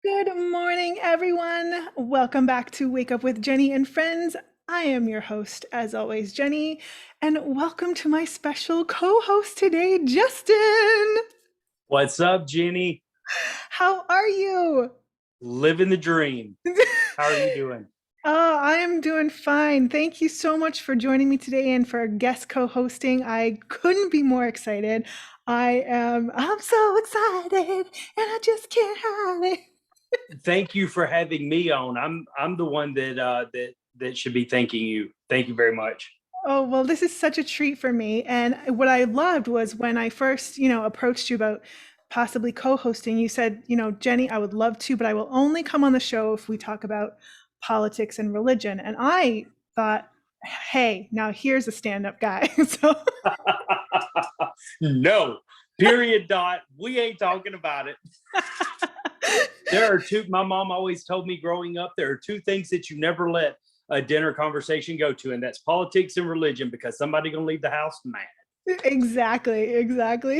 Good morning, everyone. Welcome back to Wake Up with Jenny and Friends. I am your host, as always, Jenny, and welcome to my special co-host today, Justin. What's up, Jenny? How are you? Living the dream. How are you doing? Oh, I am doing fine. Thank you so much for joining me today and for guest co-hosting. I couldn't be more excited. I'm so excited and I just can't hide it. Thank you for having me on. I'm the one that should be thanking you. Thank you very much. Oh, well, this is such a treat for me. And what I loved was when I first, approached you about possibly co-hosting, you said, Jenny, I would love to, but I will only come on the show if we talk about politics and religion. And I thought, hey, now here's a stand-up guy. So No, period. Dot. We ain't talking about it. There are two. My mom always told me growing up, there are two things that you never let a dinner conversation go to, and that's politics and religion, because somebody gonna leave the house mad. exactly.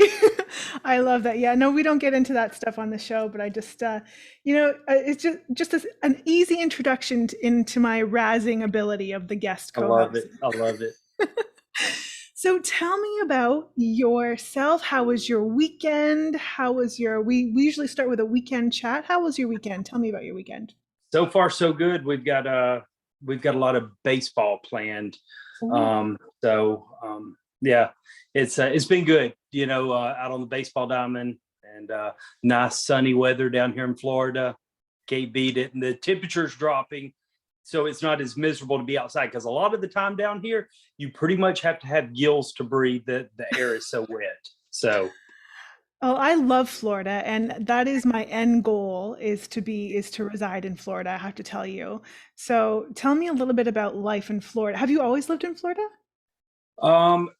I love that. Yeah, no, we don't get into that stuff on the show, but I just, it's just an easy introduction into my razzing ability of the guest I love co-host. it. I love it. So tell me about yourself. How was your weekend? We usually start with a weekend chat. How was your weekend? Tell me about your weekend. So far, so good. We've got a lot of baseball planned. Ooh. So yeah, it's been good, out on the baseball diamond, and nice sunny weather down here in Florida. Can't beat it. And the temperature's dropping, so it's not as miserable to be outside, because a lot of the time down here, you pretty much have to have gills to breathe. The air is so wet. So Oh, I love Florida, and that is my end goal is to reside in Florida, I have to tell you. So tell me a little bit about life in Florida. Have you always lived in Florida? um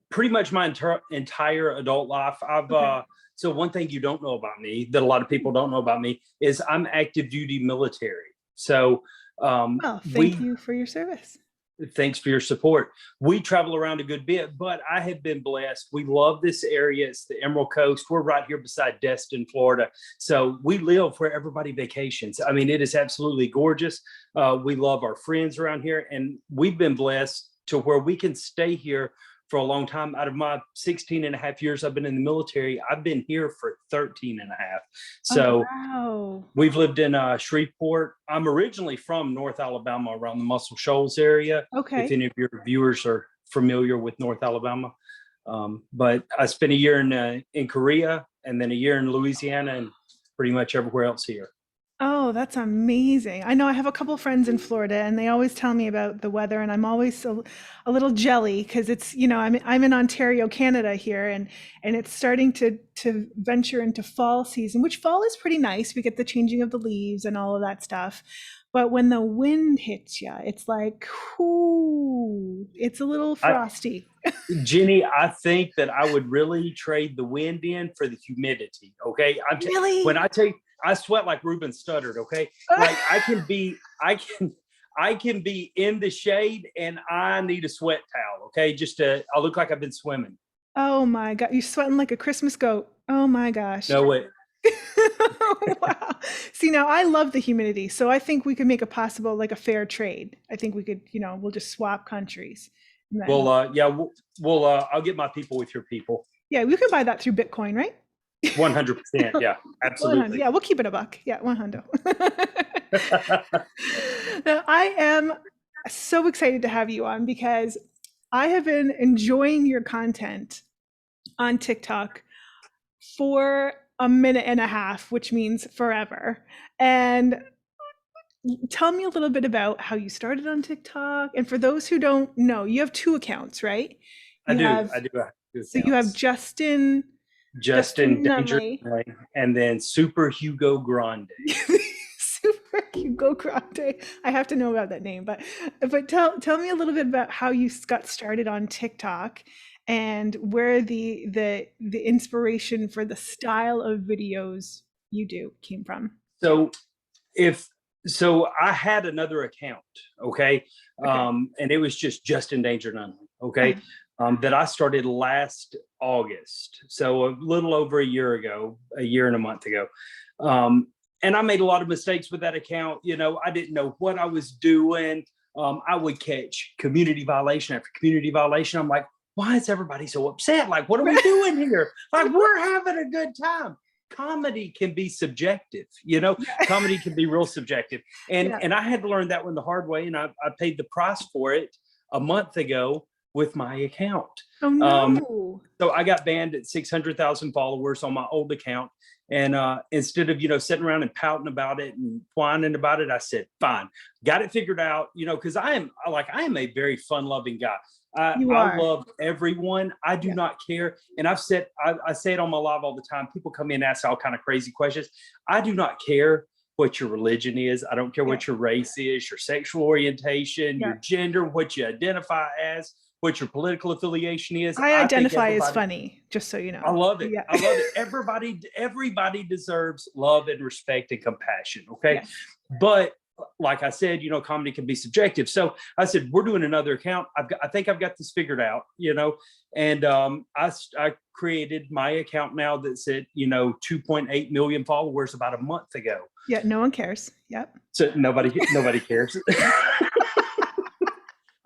pretty much my entire adult life. Okay. So one thing you don't know about me, that a lot of people don't know about me, is I'm active duty military. So Well, thank we you for your service. thanks for your support. We travel around a good bit, but I have been blessed. We love this area. It's the Emerald Coast. We're right here beside Destin, Florida. So we live where everybody vacations. I mean, it is absolutely gorgeous. We love our friends around here, and we've been blessed to where we can stay here for a long time. Out of my 16 and a half years I've been in the military, I've been here for 13 and a half. Oh, So wow. we've lived in Shreveport. I'm originally from North Alabama, around the Muscle Shoals area, if Okay. any of your viewers are familiar with North Alabama. But I spent a year in Korea, and then a year in Louisiana, and pretty much everywhere else here. Oh, that's amazing. I know I have a couple friends in Florida and they always tell me about the weather and I'm always a little jelly because it's, I'm in Ontario, Canada here and it's starting to venture into fall season, which fall is pretty nice. We get the changing of the leaves and all of that stuff. But when the wind hits you, it's like, ooh, it's a little I, frosty. Jenny, I think that I would really trade the wind in for the humidity. Okay, when Really? I take, I sweat like Ruben stuttered. Okay, like I can be in the shade, and I need a sweat towel. Okay, I look like I've been swimming. Oh my God, you're sweating like a Christmas goat. Oh my gosh. No way. Wow. See, now I love the humidity, so I think we could make a possible like a fair trade. I think we could, we'll just swap countries. And Well, then yeah, I'll get my people with your people. yeah, we can buy that through Bitcoin, right? 100%. Yeah, 100. absolutely. Yeah, we'll keep it a buck. Yeah, 100. Now, I am so excited to have you on because I have been enjoying your content on TikTok for a minute and a half, which means forever. And tell me a little bit about how you started on TikTok. And for those who don't know, you have two accounts, right? I You do. have I do have two so you have accounts. Justin Justin Danger, Nunley, and then Super Hugo Grande. Super Hugo Grande. I have to know about that name, but tell me a little bit about how you got started on TikTok and where the inspiration for the style of videos you do came from. So if I had another account, okay, Okay. and it was just Justin Danger None, Uh, okay, that I started last August, so a little over a year ago, a year and a month ago. and I made a lot of mistakes with that account. I didn't know what I was doing. I would catch community violation after community violation. I'm like, why is everybody so upset? Like, what are we doing here? Like, we're having a good time. Comedy can be subjective, Yeah. comedy can be real subjective. And Yeah. and I had to learn that one the hard way. And I paid the price for it a month ago with my account. Oh no. So I got banned at 600,000 followers on my old account. And instead of, sitting around and pouting about it and whining about it, I said, fine, got it figured out, because I am a very fun loving guy. You I are. love everyone. I do Yeah. not care. And I say it on my live all the time. People come in and ask all kind of crazy questions. I do not care what your religion is. I don't care what your race is, your sexual orientation, your gender, what you identify as, what your political affiliation is. I I think identify as everybody, funny, just so you I know. love it. Yeah. I love it. Everybody deserves love and respect and compassion. Okay. Yes. But like I said, comedy can be subjective. So I said, we're doing another account. I think I've got this figured out, and I created my account now that's at, 2.8 million followers about a month ago. Yeah. No one cares. Yep. So nobody cares.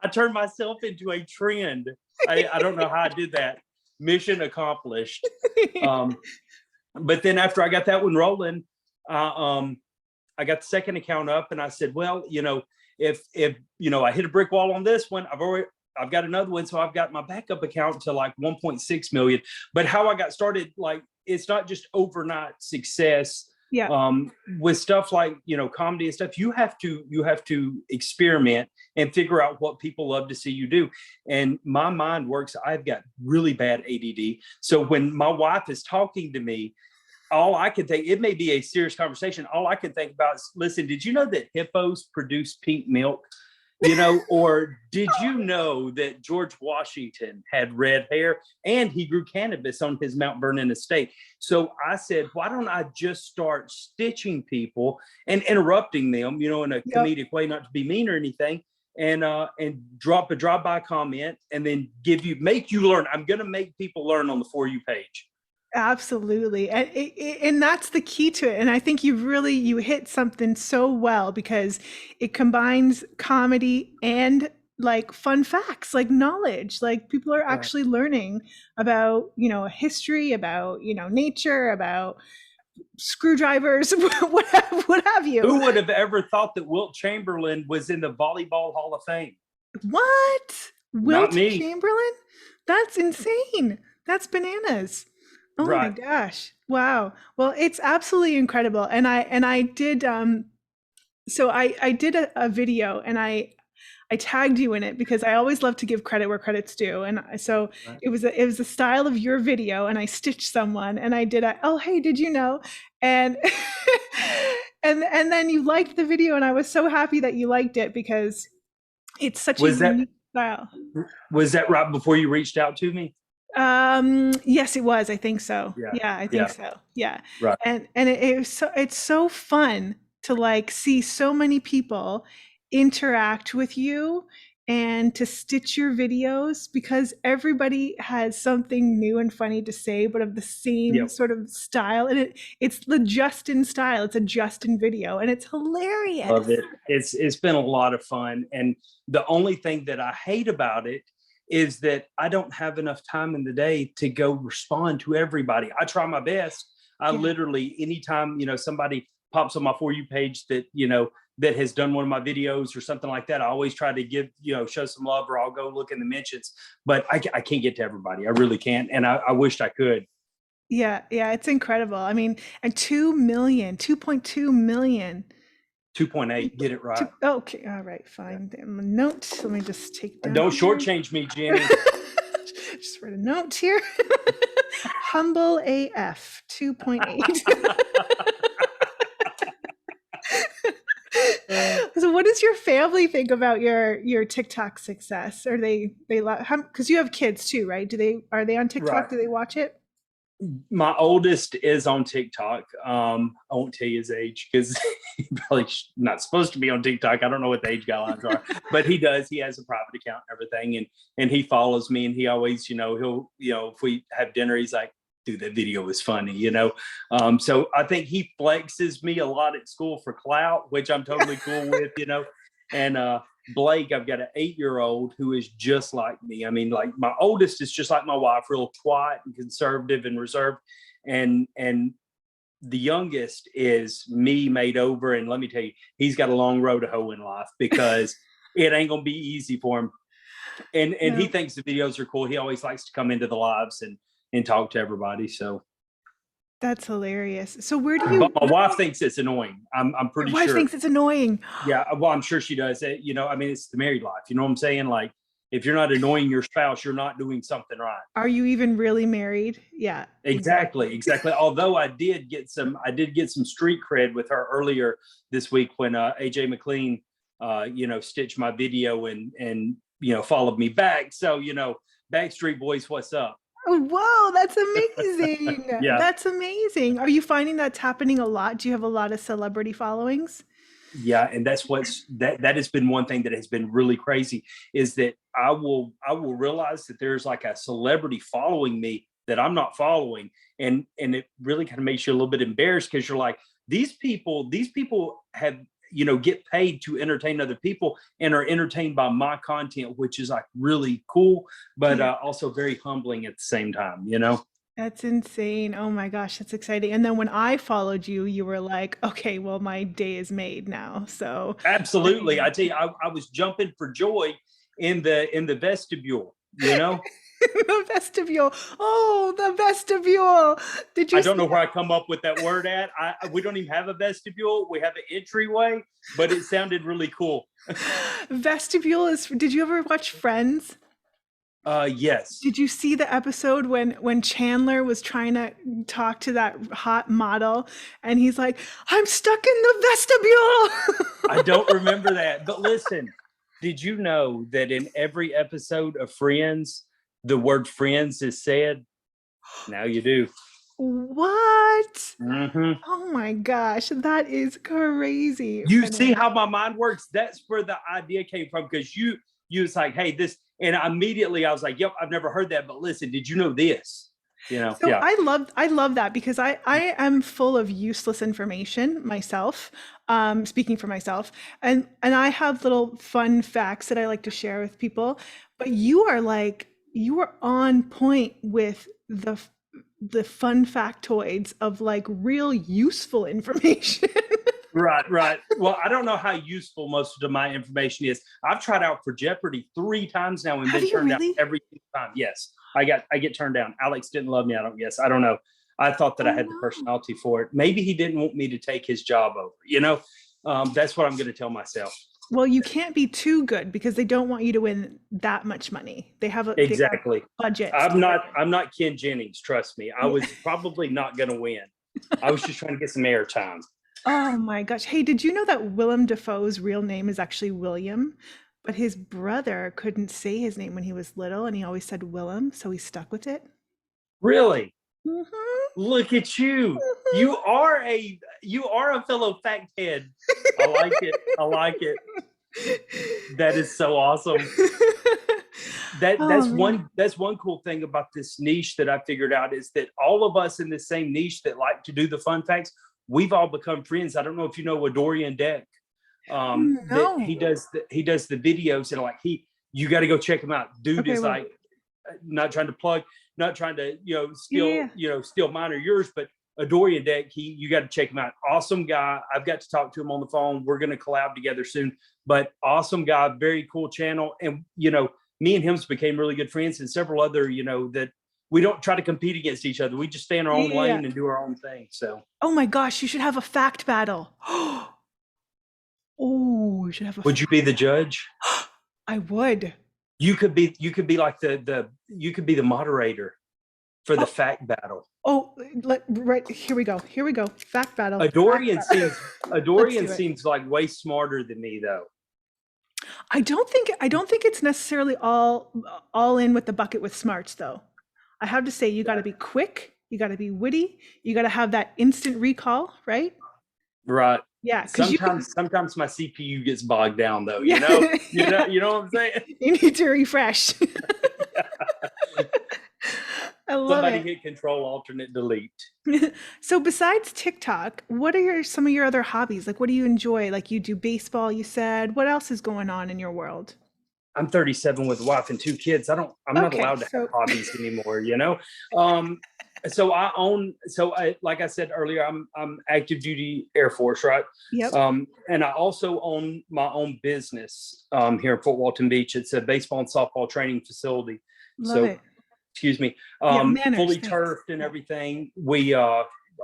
I turned myself into a trend. I don't know how I did that. Mission accomplished. But then after I got that one rolling, I got the second account up, and I said, well, if I hit a brick wall on this one, I've got another one, so I've got my backup account to like 1.6 million. But how I got started, like, it's not just overnight success. Yeah. With stuff like, comedy and stuff, you have to experiment and figure out what people love to see you do. And my mind works. I've got really bad ADD. So when my wife is talking to me, all I can think, it may be a serious conversation. All I can think about is, listen, did you know that hippos produce pink milk? Or did you know that George Washington had red hair and he grew cannabis on his Mount Vernon estate? So I said, why don't I just start stitching people and interrupting them, in a comedic way, not to be mean or anything, and drop a drive-by comment and then make you learn. I'm going to make people learn on the For You page. Absolutely. And that's the key to it. And I think you hit something so well, because it combines comedy and like fun facts, like knowledge, like people are actually learning about, history, about, nature, about screwdrivers, what have you. Who would have ever thought that Wilt Chamberlain was in the Volleyball Hall of Fame? What? Wilt Not me. Chamberlain? That's insane. That's bananas. Oh my gosh. Wow. Well, it's absolutely incredible. And I did so I did a video, and I tagged you in it because I always love to give credit where credit's due. And so it was a style of your video, and I stitched someone, and I did oh, hey, did you know? And and then you liked the video, and I was so happy that you liked it, because it's such a unique style. Was that right before you reached out to me? Yes, it was. I think so. Yeah, I think so. Yeah. Right. And it's so fun to like see so many people interact with you and to stitch your videos, because everybody has something new and funny to say, but of the same sort of style. And it's the Justin style. It's a Justin video, and it's hilarious. Love it. It's been a lot of fun. And the only thing that I hate about it is that I don't have enough time in the day to go respond to everybody. I try my best. I literally, anytime, somebody pops on my For You page that, that has done one of my videos or something like that, I always try to give, show some love, or I'll go look in the mentions, but I can't get to everybody. I really can't. And I wished I could. Yeah. It's incredible. I mean, and 2.2 million. 2.8, get it right. Okay, all right, fine. Note. Let me just take down. Don't shortchange me, Jenny. Just write a note here. Humble AF 2.8. So, what does your family think about your TikTok success? Are they because you have kids too, right? Are they on TikTok? Right. Do they watch it? My oldest is on TikTok. I won't tell you his age because he's probably not supposed to be on TikTok. I don't know what the age guidelines are, but he does. He has a private account and everything, and he follows me, and he always, he'll, if we have dinner, he's like, dude, that video was funny, you know? So I think he flexes me a lot at school for clout, which I'm totally cool with, you know? And Blake, I've got an 8-year-old who is just like me. I mean, like my oldest is just like my wife, real quiet and conservative and reserved. And the youngest is me made over. And let me tell you, he's got a long road to hoe in life because it ain't gonna be easy for him. And he No, thinks the videos are cool. He always likes to come into the lives and talk to everybody. So, that's hilarious. So where do but you, my wife thinks it's annoying. I'm your pretty wife sure. thinks it's annoying. Yeah, well, I'm sure she does. You know, I mean, it's the married life. You know what I'm saying? Like, if you're not annoying your spouse, you're not doing something right. Are you even really married? Yeah, Exactly, exactly. Although I did get some street cred with her earlier this week when AJ McLean, you know, stitched my video and you know followed me back. So you know, Backstreet Boys, what's up? Oh, whoa, that's amazing. Yeah, That's amazing. Are you finding that's happening a lot? Do you have a lot of celebrity followings? yeah, and that's that has been one thing that has been really crazy is that I will realize that there's like a celebrity following me that I'm not following, and it really kind of makes you a little bit embarrassed because you're like these people have, you know, get paid to entertain other people and are entertained by my content, which is like really cool, but Yeah, also very humbling at the same time, you know. that's insane. Oh my gosh, that's exciting. And then when I followed you, you were like, okay, well, my day is made now. So, I Absolutely, I mean, tell you, I was jumping for joy in the vestibule, you know. the vestibule. Oh, the vestibule. Did I you don't see know where I come up with that word at. We don't even have a vestibule. We have an entryway, but it sounded really cool. vestibule is, did you ever watch Friends? Yes. Did you see the episode when Chandler was trying to talk to that hot model and he's like, "I'm stuck in the I vestibule." don't remember that. But listen, did you know that in every episode of Friends, the word friends is said? Now you do. What? Hmm. Oh my gosh, that is crazy. You Anyway, see how my mind works? That's where the idea came from because you was like, hey, this, and immediately I was like, yep, I've never heard that. But listen, did you know this? You know, so yeah. I love that because I am full of useless information myself, speaking for myself, and I have little fun facts that I like to share with people. But you are on point with the fun factoids of like real useful information. Right, right. Well, I don't know how useful most of my information is. I've tried out for Jeopardy 3 times now and Have been you turned down really? every time. Yes, I get turned down. Alex didn't love me. I don't guess. I don't know. I thought that Oh I had the no. personality for it. Maybe he didn't want me to take his job over. You know, that's what I'm going to tell myself. Well, you can't be too good because they don't want you to win that much money. They have Exactly. budgets I'm to not. hit. I'm not Ken Jennings. Trust me. I Yeah. was probably not going to win. I was just trying to get some airtime. Oh my gosh. Hey, did you know that Willem Dafoe's real name is actually William? But his brother couldn't say his name when he was little and he always said Willem, so he stuck with it. Really? Mhm, Look at you. mhm. You are a fellow fact head. I like it. I like it. That is so awesome. Oh man. That's one cool thing about this niche that I figured out is that all of us in the same niche that like to do the fun facts, we've all become friends. I don't know if you know Adorian Deck. That No. he does the videos and like you got to go check him out. Dude Okay, is well, like not trying to plug, not trying to yeah, yeah, steal mine or yours, but Adorian Deck, you got to check him out. Awesome guy. I've got to talk to him on the phone. We're going to collab together soon. But awesome guy, very cool channel, and me and him became really good friends, and several other that we don't try to compete against each other. We just stay in our yeah, own yeah, yeah. lane and do our own thing. So Oh my gosh, you should have a fact battle. Oh, you should have a would you be the judge? I would. You could be like you could be the moderator for the Oh, fact battle. oh, right, here we go. Here we go. Fact battle. Fact Adorian battle. seems Let's Adorian do it. seems like way smarter than me though. I don't think it's necessarily all in with the bucket with smarts though. I have to say you got to be quick, you got to be witty, you got to have that instant recall, right? Right. Yeah, because you could. Sometimes my CPU gets bogged down though, Yeah, yeah. you know what I'm saying? You need to refresh. I love Somebody it. hit control, alternate, delete. So besides TikTok, what are some of your other hobbies? Like what do you enjoy? Like you do baseball, you said. What else is going on in your world? I'm 37 with a wife and 2 kids. I'm not Okay, allowed to have so hobbies anymore, you know? Um, like I said earlier, I'm active duty Air Force, right? yep, And I also own my own business here in Fort Walton Beach. It's a baseball and softball training facility. love So, it. excuse me, Yeah, manners, fully thanks. turfed and Yeah. everything.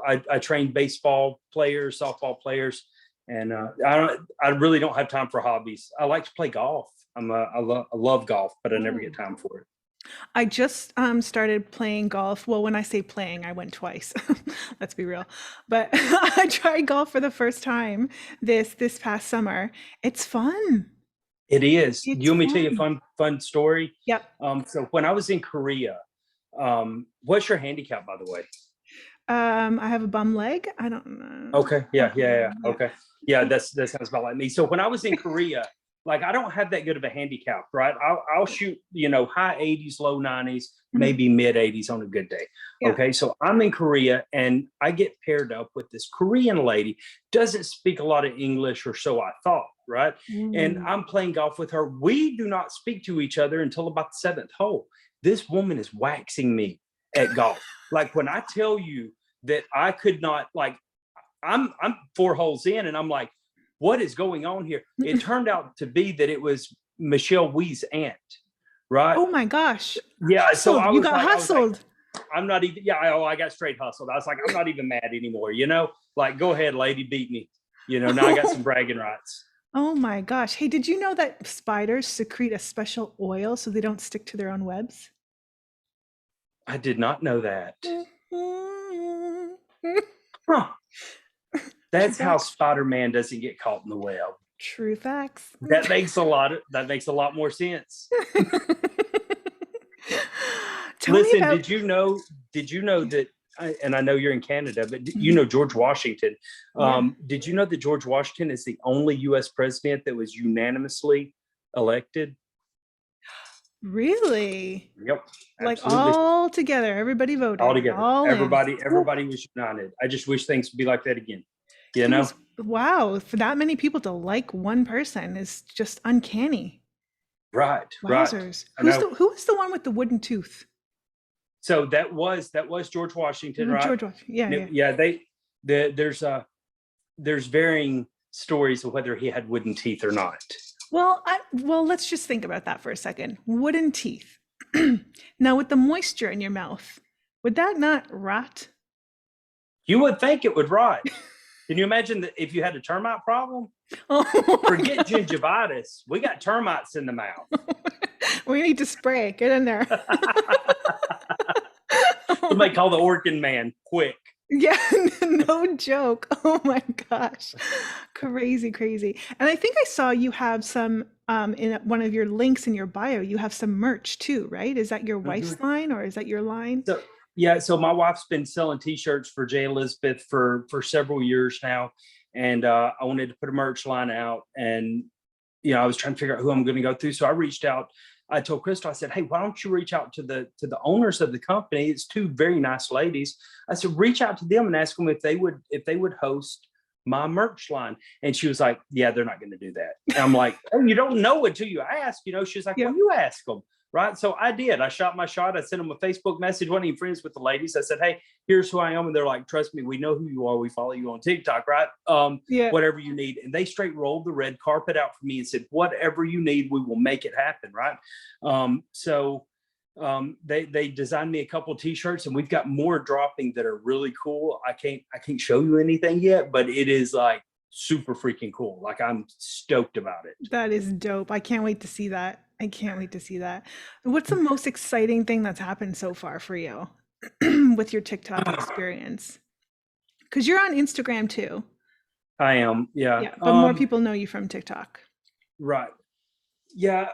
I train baseball players, softball players, and I really don't have time for hobbies. I like to play golf. I love golf, but I never Oh. get time for it. I just started playing golf. Well, when I say playing, I went twice. Let's be real. But I tried golf for the first time this past summer. It's fun. It is. It's You want me to tell you a fun. fun story? Yep. So when I was in Korea, what's your handicap, by the way? I have a bum leg. I don't know. Okay. Yeah. Yeah. Okay. Yeah. That sounds about like me. So when I was in Korea, like I don't have that good of a handicap, right? I'll shoot, high 80s, low 90s, Mhm. maybe mid 80s on a good day. Yeah. Okay. So I'm in Korea and I get paired up with this Korean lady, doesn't speak a lot of English, or so I thought, right? And Ooh. I'm playing golf with her. We do not speak to each other until about the seventh hole. This woman is waxing me at golf. Like when I tell you that I could not, like, I'm 4 holes in and I'm like, what is going on here? It turned out to be that it was Michelle Wee's aunt, right? Oh my gosh. Yeah. So Hustled. I You was got like, hustled. I'm not even, yeah, I got straight hustled. I was like, I'm not even mad anymore, like, go ahead, lady, beat me. Now I got some bragging rights. Oh my gosh. Hey, did you know that spiders secrete a special oil so they don't stick to their own webs? I did not know that. Mhm. Huh. True That's how facts. Spider-Man doesn't get caught in the web. True facts. That makes a lot more sense. Tell me Listen, about. did you know that, and I know you're in Canada, but Mhm. George Washington. Yeah. Did you know that George Washington is the only U.S. president that was unanimously elected? Really? Yep, Like absolutely. all together, everybody All voted, together, all in. Woo. everybody was united. I just wish things would be like that again. You He know, was, wow, for that many people to like one person is just uncanny. right, right. Wowzers. I know. Who was the one with the wooden tooth? So that was George Washington, right? George Washington. Yeah, yeah. Yeah, there's varying stories of whether he had wooden teeth or not. Well, let's just think about that for a second. Wooden teeth. Now, with the moisture in your mouth, would that not rot? You would think it would rot. Can you imagine that if you had a termite problem? Oh my Forget God. gingivitis. We got termites in the mouth. We need to spray. Get in there. Oh Somebody my, call the Orkin man quick. yeah, no joke. Oh my gosh. Crazy, crazy. And I think I saw you have some in one of your links in your bio, you have some merch too, right? Is that your Mhm. wife's line or is that your line? So yeah, so my wife's been selling T-shirts for J. Elizabeth for several years now, and I wanted to put a merch line out, and I was trying to figure out who I'm going to go through. So I reached out. I told Crystal, I said, "Hey, why don't you reach out to the owners of the company? It's two very nice ladies." I said, "Reach out to them and ask them if they would host my merch line." And she was like, "Yeah, they're not going to do that." And I'm like, "Oh, you don't know until you ask." She's like, Yeah. "Well, you ask them." Right. So I did. I shot my shot. I sent them a Facebook message. Wasn't even friends with the ladies. I said, "Hey, here's who I am." And they're like, "Trust me, we know who you are. We follow you on TikTok, right? Yeah. Whatever you need." And they straight rolled the red carpet out for me and said, "Whatever you need, we will make it happen." Right. They designed me a couple of T-shirts, and we've got more dropping that are really cool. I can't show you anything yet, but it is like super freaking cool. Like I'm stoked about it. That is dope. I can't wait to see that. I can't wait to see that. What's the most exciting thing that's happened so far for you with your TikTok experience? Because you're on Instagram too. I am. Yeah. Yeah, but more people know you from TikTok. Right. Yeah.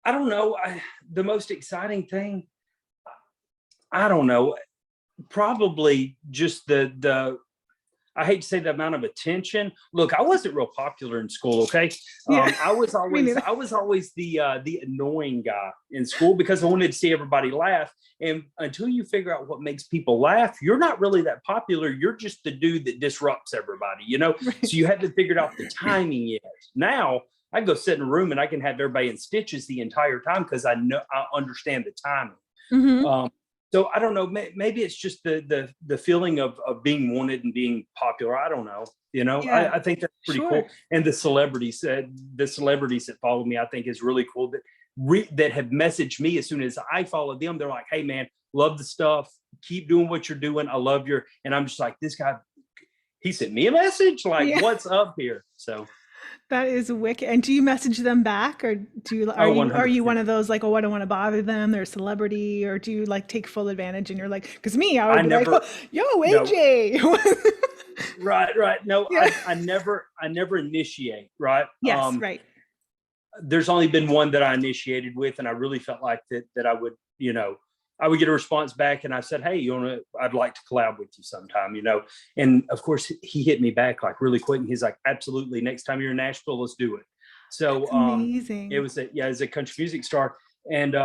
I don't know. The most exciting thing, I don't know. Probably just the I hate to say the amount of attention. Look, I wasn't real popular in school. Okay, Yeah. I was Me always neither. the annoying guy in school because I wanted to see everybody laugh. And until you figure out what makes people laugh, you're not really that popular. You're just the dude that disrupts everybody. Right. So you haven't figured out the timing yet. Now I can go sit in a room and I can have everybody in stitches the entire time because I understand the timing. Hmm. So I don't know. Maybe it's just the feeling of being wanted and being popular. I don't know. Yeah, I think that's pretty sure. cool. And the celebrities that follow me, I think is really cool. That have messaged me as soon as I follow them. They're like, "Hey man, love the stuff. Keep doing what you're doing. I love your." And I'm just like, this guy. He sent me a message. Like, Yeah, what's up here? So. that is wicked. And do you message them back, or do you Oh, are you 100%. one of those like, oh, I don't want to bother them, they're a celebrity, or do you like take full advantage and you're like, because me, I would I be like, oh, never. yo, No. AJ. Right. No, Yeah. I never initiate. Right. Yes, right. There's only been one that I initiated with, and I really felt like that I would get a response back, and I said, "Hey, I'd like to collab with you sometime." And of course, he hit me back like really quick, and he's like, "Absolutely, next time you're in Nashville, let's do it." So That's it amazing. was as a country music star, and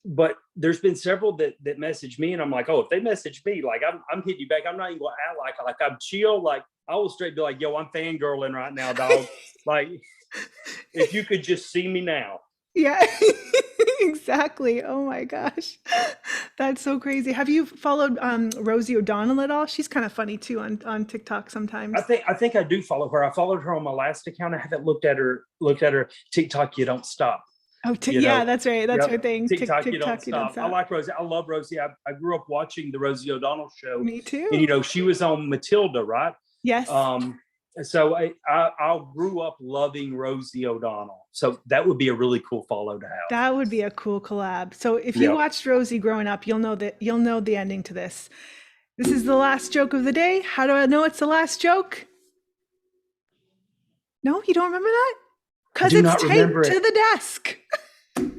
but there's been several that message me, and I'm like, "Oh, if they message me, like I'm hitting you back. I'm not even gonna act like I'm chill. Like I will straight be like, yo, I'm fangirling right now, dog. Like if you could just see me now." Yeah, exactly. Oh my gosh. That's so crazy. Have you followed Rosie O'Donnell at all? She's kind of funny too on TikTok I sometimes. think I think I do follow her. I followed her on my last account. I haven't looked at her TikTok. You don't stop. Oh, You yeah, know. that's right. That's her Yep. thing. TikTok. You don't TikTok, you don't stop. I stop. like Rosie. I love Rosie. I grew up watching the Rosie O'Donnell show, Me and too. she was on Matilda, right? Yes, Um, so I grew up loving Rosie O'Donnell. So that would be a really cool follow to have. that would be a cool collab. So if you Yep. watched Rosie growing up, you'll know the ending to this. This is the last joke of the day. How do I know it's the last joke? No, you don't remember that? Because Do it's not remember taped to it. the desk.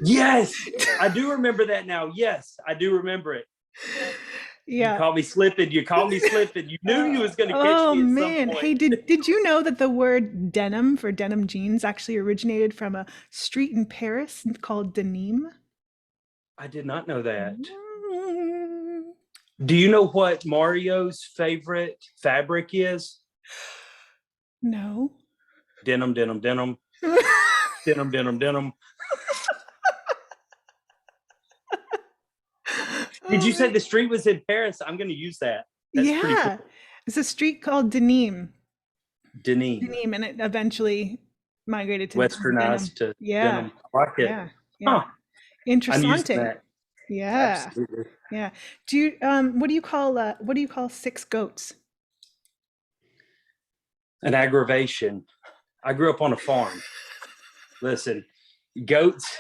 Yes, I do remember that now. Yes, I do remember it. You Yeah. caught me slipping. You caught me slipping. You knew you was going to catch Oh me at some man. point. Hey, did you know that the word denim for denim jeans actually originated from a street in Paris called Denim? I did not know that. Mm. Do you know what Mario's favorite fabric is? No. Denim, denim, denim, denim, denim, denim. Did Oh you say man. the street was in Paris? I'm going to use that. That's pretty Yeah. cool. It's a street called Denim. Denim, Denim, and it eventually migrated to denim. westernized to Yeah. denim. I like it. Yeah. Yeah. Huh. I'm using Interessante. that. Yeah. Absolutely. Yeah. What do you call six goats? An aggravation. I grew up on a farm. Listen, goats.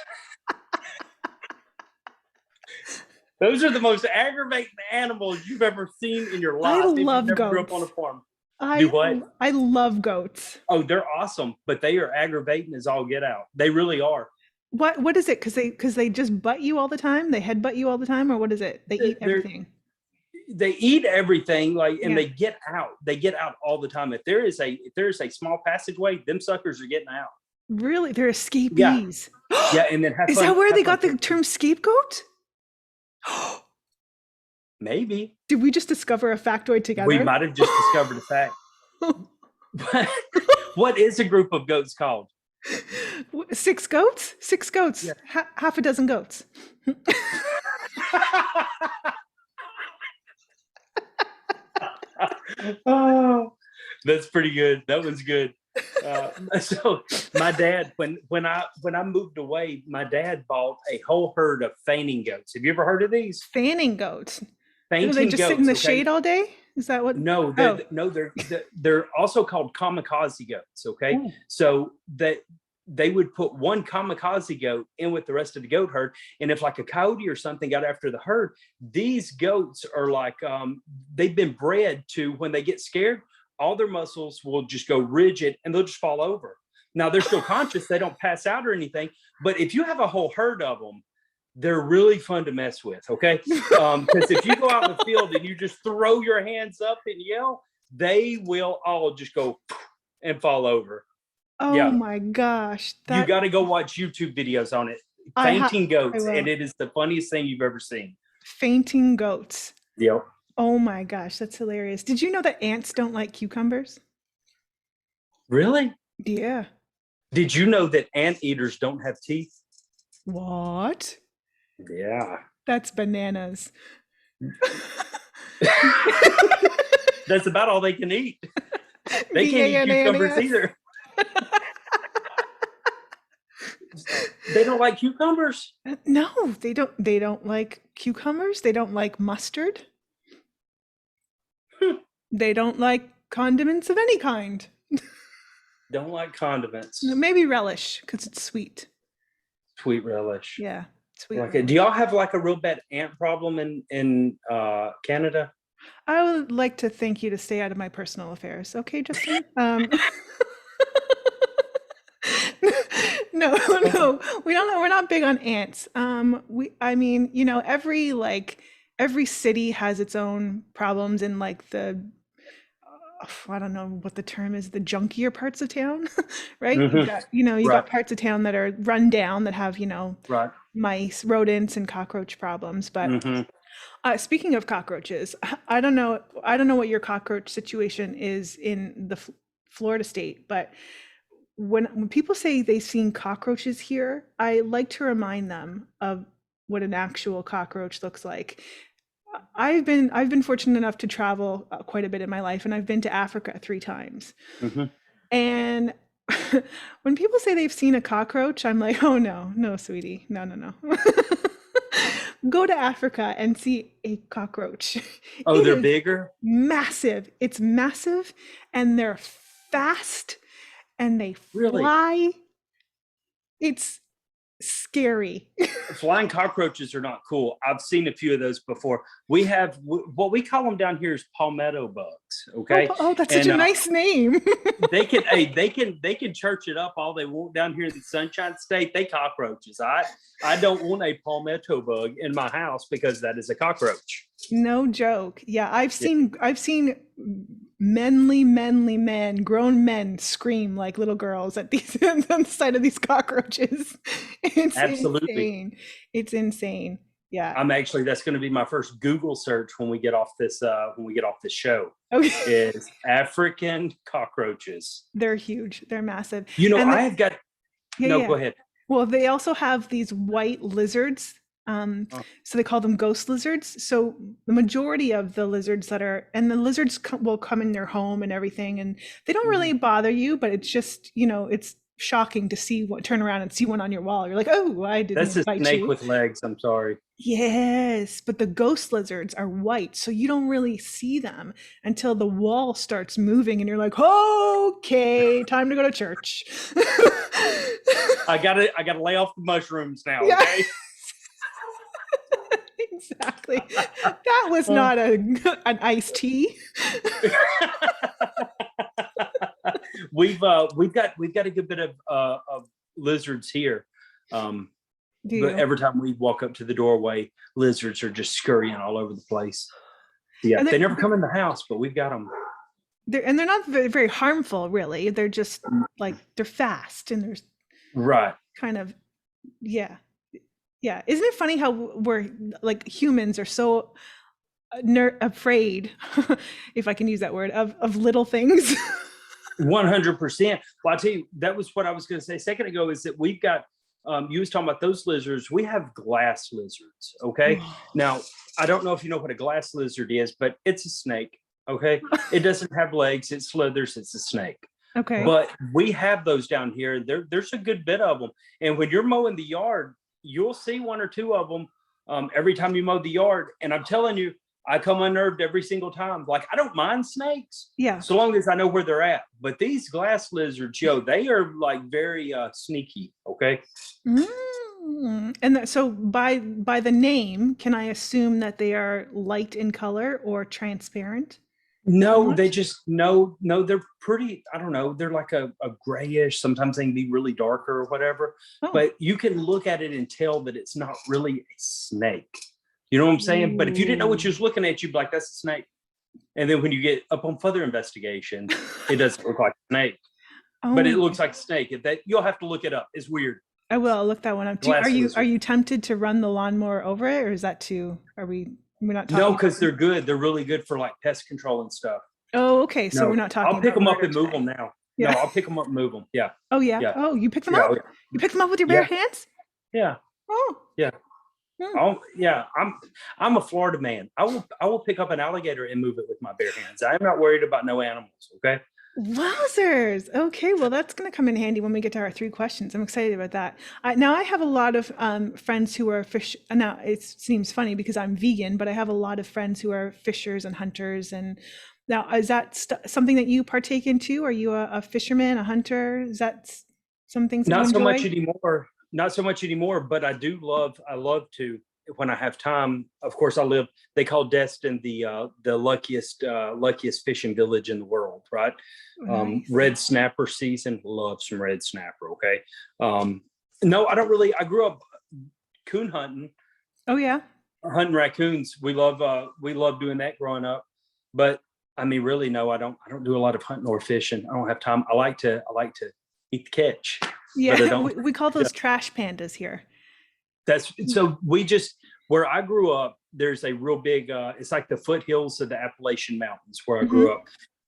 Those are the most aggravating animals you've ever seen in your I life if you've love never grew up on a goats. farm. Do I what? I love goats. Oh, they're awesome, but they are aggravating as all get out. They really are. What is it? Because they just butt you all the time? They headbutt you all the time, or what is it? They eat They're everything. they eat everything like, and Yeah. they get out. They get out all the time. If there is a small passageway, them suckers are getting out. Really? They're Yeah, escapees. yeah, and then Is that where they have fun got the catching. term scapegoat? Maybe Did we just discover a factoid we together? might have just discovered a fact. What is a group of goats called? Six goats? Six goats. Yeah. Half a dozen goats. Oh, that's pretty good. That was good. So my dad, when I moved away, my dad bought a whole herd of fainting goats. Have you ever heard of these? Fanning goats. Do they Fainting just sit in goats. the Okay. shade all day? Is that what? No, Oh. they're also called kamikaze goats. Okay, Ooh. so that they would put one kamikaze goat in with the rest of the goat herd, and if like a coyote or something got after the herd, these goats are like they've been bred to when they get scared, all their muscles will just go rigid and they'll just fall over. Now they're still conscious; they don't pass out or anything. But if you have a whole herd of them, they're really fun to mess with. Okay, because if you go out in the field and you just throw your hands up and yell, they will all just go and fall over. Oh Yeah. my gosh. You got to go watch YouTube videos on it. Fainting goats, and it is the funniest thing you've ever seen. Fainting goats. Yep. Oh my gosh, that's hilarious. Did you know that ants don't like cucumbers? Really? Yeah. Did you know that anteaters don't have teeth? What? Yeah. That's bananas. That's about all they can eat. They can't eat cucumbers either. They don't like cucumbers? No, they don't. They don't like cucumbers. They don't like mustard. They don't like condiments of any kind. Don't like condiments. Maybe relish because it's sweet. Sweet relish. Yeah, sweet. Like, do y'all have like a real bad ant problem in Canada? I would like to thank you to stay out of my personal affairs. Okay, Justin? No, we don't know. We're not big on ants. I mean, you know, every city has its own problems in like I don't know what the term is, the junkier parts of town, right? You got parts of town that are run down that have, mice, rodents, and cockroach problems. But speaking of cockroaches, I don't know what your cockroach situation is in the Florida state, but when people say they've seen cockroaches here, I like to remind them of what an actual cockroach looks like. I've been fortunate enough to travel quite a bit in my life, and I've been to Africa 3 times. And when people say they've seen a cockroach, I'm like, oh no, sweetie, no. Go to Africa and see a cockroach. Oh, they're bigger? Massive. It's massive, and they're fast, and they fly. It's scary. Flying cockroaches are not cool. I've seen a few of those before. We have what we call them down here is palmetto bugs. Okay. Oh, that's such a nice name. they can church it up all they want down here in the Sunshine State. They cockroaches. I don't want a palmetto bug in my house because that is a cockroach. No joke. Yeah, I've seen manly men, grown men scream like little girls at these on the sight of these cockroaches. It's absolutely insane. It's insane. Yeah. That's going to be my first Google search when we get off this show. Okay. Is African cockroaches. They're huge. They're massive. I've got go ahead. Well, they also have these white lizards. So they call them ghost lizards. So the majority of the lizards and the lizards will come in their home and everything, and they don't really bother you, but it's just, it's shocking to turn around and see one on your wall. You're like, oh, I didn't That's a snake with legs. I'm sorry. Yes, but the ghost lizards are white, so you don't really see them until the wall starts moving, and you're like, oh, okay, time to go to church. I gotta lay off the mushrooms now. Yeah. Okay. Exactly. That was not an iced tea. We've got a good bit of lizards here. But every time we walk up to the doorway, lizards are just scurrying all over the place. Yeah, they never come in the house, but we've got them. They're not very, very harmful, really. They're just like, they're fast, and there's kind of, yeah. Isn't it funny how we're like humans are so afraid, if I can use that word, of little things? 100%. Well, I'll tell you, that was what I was going to say a second ago, is that we've got, you was talking about those lizards. We have glass lizards. Okay. Now, I don't know if you know what a glass lizard is, but it's a snake. Okay. It doesn't have legs. It slithers. It's a snake. Okay. But we have those down here. There's a good bit of them. And when you're mowing the yard, you'll see 1 or 2 of them every time you mow the yard. And I'm telling you, I come unnerved every single time. Like, I don't mind snakes, so long as I know where they're at. But these glass lizards, they are like very sneaky. Okay. And so by the name, can I assume that they are light in color or transparent? No, they just no, they're pretty, I don't know, they're like a grayish, sometimes they can be really darker or whatever, but you can look at it and tell that it's not really a snake. You know what I'm saying? But if you didn't know what you was looking at, you'd be like, that's a snake. And then when you get up on further investigation, it doesn't look like a snake, but it Oh, looks like a snake. That you'll have to look it up. It's weird. I will look that one up. Glass Are lizard. you tempted to run the lawnmower over it, or is that too? We're not No, talking. because they're good. They're really good for like pest control and stuff. Oh, okay. So we're No, not talking I'll pick about them up murder and move today. them now. No, Yeah. I'll pick them up and move them. Yeah, Oh yeah. yeah, Oh, you picked them yeah, up? oh, yeah. You picked them up with your bare Yeah. hands? Yeah, Oh. yeah. Hmm. Oh, yeah. I'm a Florida man. I will pick up an alligator and move it with my bare hands. I'm not worried about no animals. Okay. Wowzers. Okay, well, that's going to come in handy when we get to our three questions. I'm excited about that. Now, I have a lot of friends who are fish. Now, it seems funny because I'm vegan, but I have a lot of friends who are fishers and hunters. And now, is that something that you partake in too? Are you a fisherman, a hunter? Is that some things that you Not so much enjoy? anymore. Not so much anymore. But I love to when I have time. Of course, They call Destin the luckiest fishing village in the world, right? Nice. Red snapper season. Love some red snapper. Okay. No, I don't really. I grew up coon hunting, Oh, yeah. hunting raccoons. We love doing that growing up. But I mean, really, no, I don't do a lot of hunting or fishing. I don't have time. I like to eat the catch, but I Yeah, don't. we call Yeah. those trash pandas here. That's so we just where I grew up, there's a real big it's like the foothills of the Appalachian Mountains where I Hmm. grew up.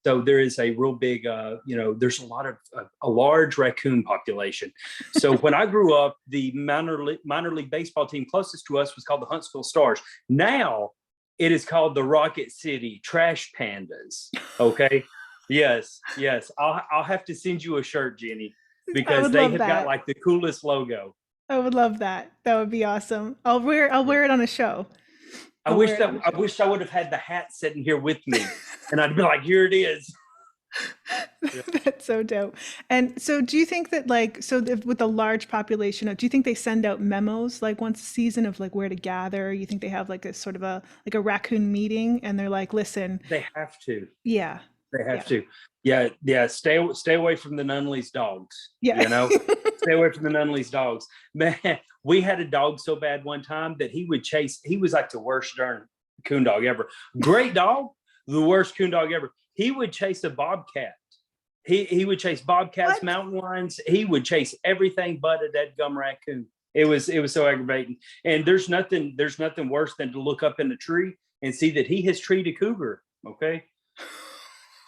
So there is a real big there's a large raccoon population. So when I grew up, the minor league baseball team closest to us was called the Huntsville Stars. Now it is called the Rocket City Trash Pandas. Okay. Yes, yes. I'll have to send you a shirt, Jenny, I because would they love have got that. like the coolest logo. I would love that. That would be awesome. I'll Yeah. wear it on a show. I I'll wish wear it that on a I show. wish I would have had the hat sitting here with me, and I'd be like, "Here it is." Yeah. That's so dope. And so do you think that with the large population, do you think they send out memos like once a season of like where to gather? You think they have like a sort of a raccoon meeting and they're like, listen, They have to. yeah, They have yeah, to. Yeah, yeah. Stay away from the Nunley's dogs. yeah. You know, stay away from the Nunley's dogs. Man, we had a dog so bad one time that he would chase. He was like the worst darn coon dog ever. Great dog, the worst coon dog ever. He would chase a bobcat. He would chase bobcats, What? mountain lions. He would chase everything but a dead gum raccoon. It was so aggravating. And there's nothing worse than to look up in the tree and see that he has treed a cougar. Okay.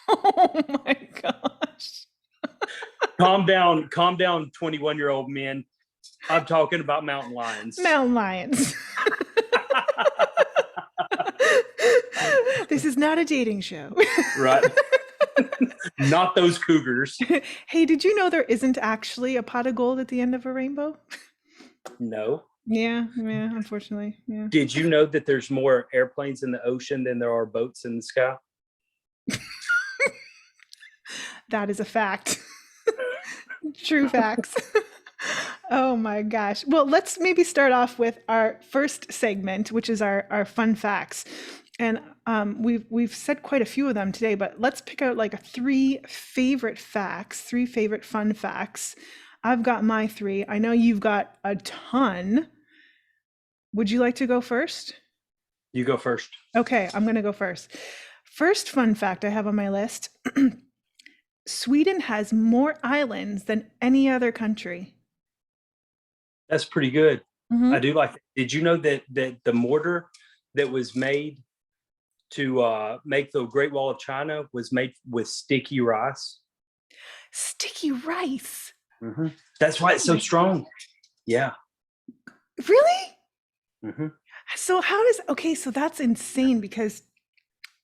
Oh my gosh. Calm down, 21-year-old men. I'm talking about mountain lions. Mountain lions. This is not a dating show. Right. Not those cougars. Hey, did you know there isn't actually a pot of gold at the end of a rainbow? No. Yeah, unfortunately. Yeah. Did you know that there's more airplanes in the ocean than there are boats in the sky? That is a fact. True facts. Oh my gosh. Well, let's maybe start off with our first segment, which is our fun facts. And we've said quite a few of them today, but let's pick out like three favorite fun facts. I've got my three. I know you've got a ton. Would you like to go first? You go first. Okay, I'm going to go first. First fun fact I have on my list. Sweden has more islands than any other country. That's pretty good. Mhm. I do like it. Did you know that the mortar that was made to make the Great Wall of China was made with sticky rice? Sticky rice. Mm-hmm. That's why it's so strong. Yeah. Really? Mm-hmm. So so that's insane because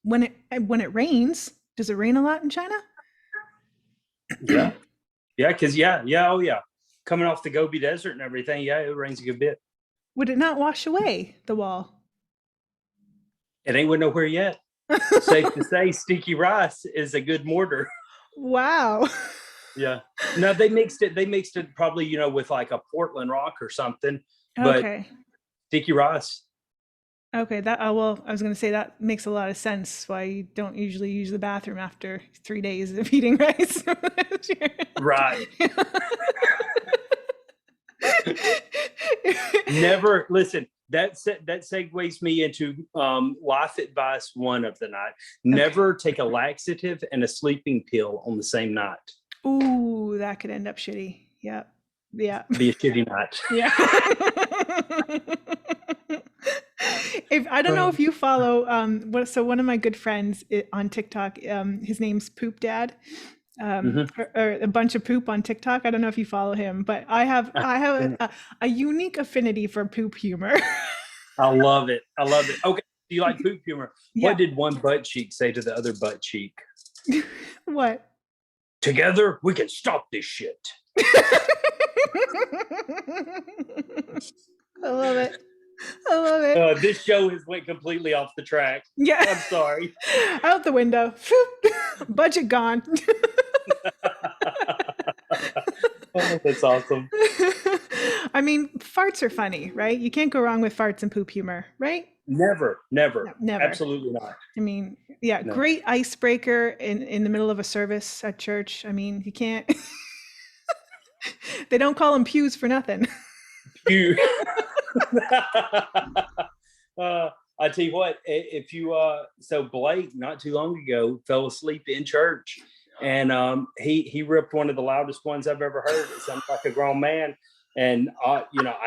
when it rains, does it rain a lot in China? Yeah. Yeah. Because oh yeah. Coming off the Gobi Desert and everything, yeah, it rains a good bit. Would it not wash away the wall? It ain't went nowhere yet. Safe to say, sticky rice is a good mortar. Wow. Yeah. No, they mixed it. They mixed it probably, with like a Portland rock or something. But Okay. sticky rice. Okay, well, I was going to say that makes a lot of sense why you don't usually use the bathroom after 3 days of eating rice. Right. Never listen. that segues me into life advice one of the night. Never take a laxative and a sleeping pill on the same night. Ooh, that could end up shitty. Yep. Yeah. Be a shitty night. Yeah. If I don't know if you follow so one of my good friends on TikTok, his name's Poop Dad. Or a bunch of poop on TikTok. I don't know if you follow him, but I have a unique affinity for poop humor. I love it. I love it. Okay. Do you like poop humor? Yeah. What did one butt cheek say to the other butt cheek? What? Together, we can stop this shit. I love it. I love it. This show has went completely off the track. Yeah. I'm sorry. Out the window. Budget gone. Oh, that's awesome. I mean, farts are funny, right? You can't go wrong with farts and poop humor, right? Never. No, never. Absolutely not. I mean, yeah, No. Great icebreaker in the middle of a service at church. I mean, you can't. They don't call them pews for nothing. Pew. I tell you what, if you so Blake not too long ago fell asleep in church, and he ripped one of the loudest ones I've ever heard. It sounded like a grown man, and I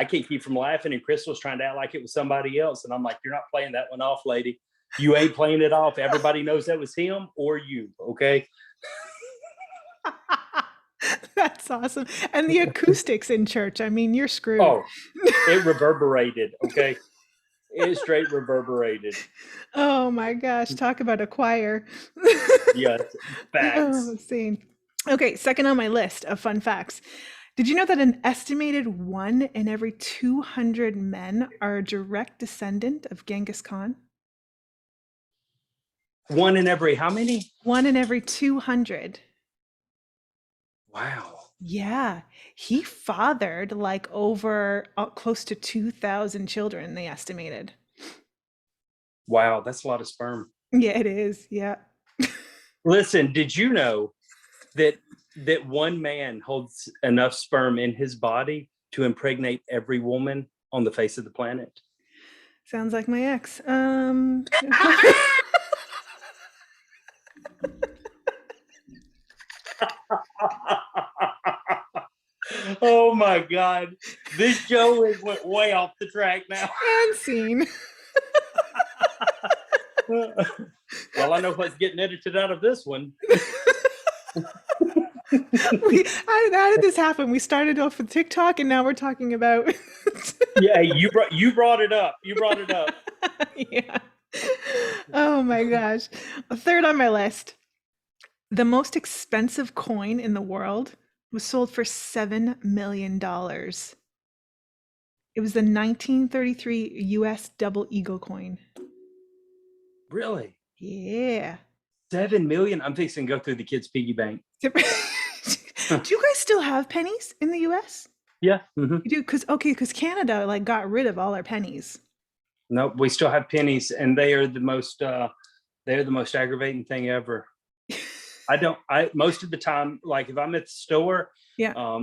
can't keep from laughing. And Crystal's trying to act like it was somebody else, and I'm like, "You're not playing that one off, lady. You ain't playing it off. Everybody knows that was him or you." Okay. That's awesome. And the acoustics in church. I mean, you're screwed. Oh, it reverberated. Okay. It straight reverberated. Oh my gosh. Talk about a choir. Yes. Facts. Oh, insane. Okay. Second on my list of fun facts. Did you know that an estimated 1 in every 200 men are a direct descendant of Genghis Khan? 1 in every how many? 1 in every 200. Wow. Yeah, he fathered like over close to 2,000 children, they estimated. Wow, that's a lot of sperm. Yeah, it is. Yeah. Listen, did you know that one man holds enough sperm in his body to impregnate every woman on the face of the planet? Sounds like my ex. Oh my God. This show has went way off the track now. And scene. Well, I know what's getting edited out of this one. How did this happen? We started off with TikTok and now we're talking about. Yeah, you brought it up. You brought it up. Yeah. Oh my gosh. A third on my list. The most expensive coin in the world was sold for $7 million. It was the 1933 US double eagle coin. Really? Yeah. 7 million? I'm fixing to go through the kids' piggy bank. Do you guys still have pennies in the US? Yeah. Mm-hmm. You do? Because Canada like got rid of all our pennies. Nope, we still have pennies, and they are the most aggravating thing ever. Most of the time, like if I'm at the store, Yeah.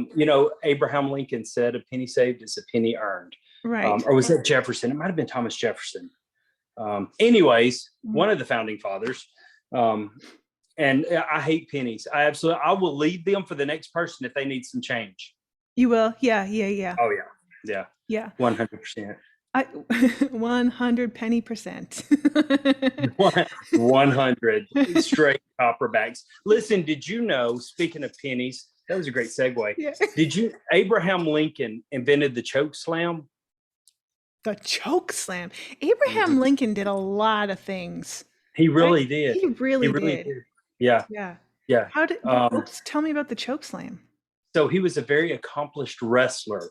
Abraham Lincoln said a penny saved is a penny earned. Right. Or was that Jefferson? It might have been Thomas Jefferson. Anyways, one of the founding fathers. And I hate pennies. I will leave them for the next person if they need some change. You will? Yeah. Oh yeah. Yeah. 100%. 100 penny percent. 100 straight copperbacks. Listen, did you know, speaking of pennies, that was a great segue. Yeah. Abraham Lincoln invented the choke slam? The choke slam. Abraham Lincoln did a lot of things. He really did. He really did. Yeah. How did tell me about the choke slam? So he was a very accomplished wrestler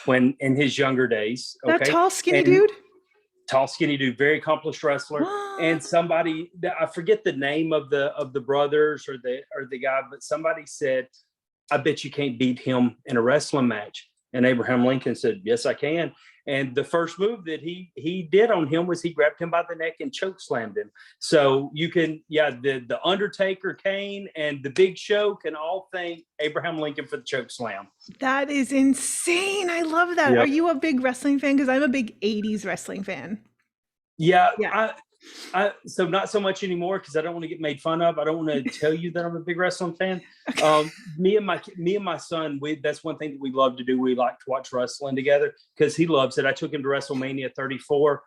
when in his younger days. Okay? That tall, skinny dude? Tall, skinny dude, very accomplished wrestler. And somebody, I forget the name of the brothers or the guy, but somebody said, I bet you can't beat him in a wrestling match. And Abraham Lincoln said, "Yes, I can." And the first move that he did on him was he grabbed him by the neck and choke slammed him. So you can, yeah, the Undertaker, Kane, and the Big Show can all thank Abraham Lincoln for the choke slam. That is insane. I love that. Are Yep. you a big wrestling fan? Because I'm a big 80s wrestling fan. Yeah, Yeah. so not so much anymore because I don't want to get made fun of. I don't want to tell you that I'm a big wrestling fan. Me and my son, that's one thing that we love to do. We like to watch wrestling together because he loves it. I took him to WrestleMania 34.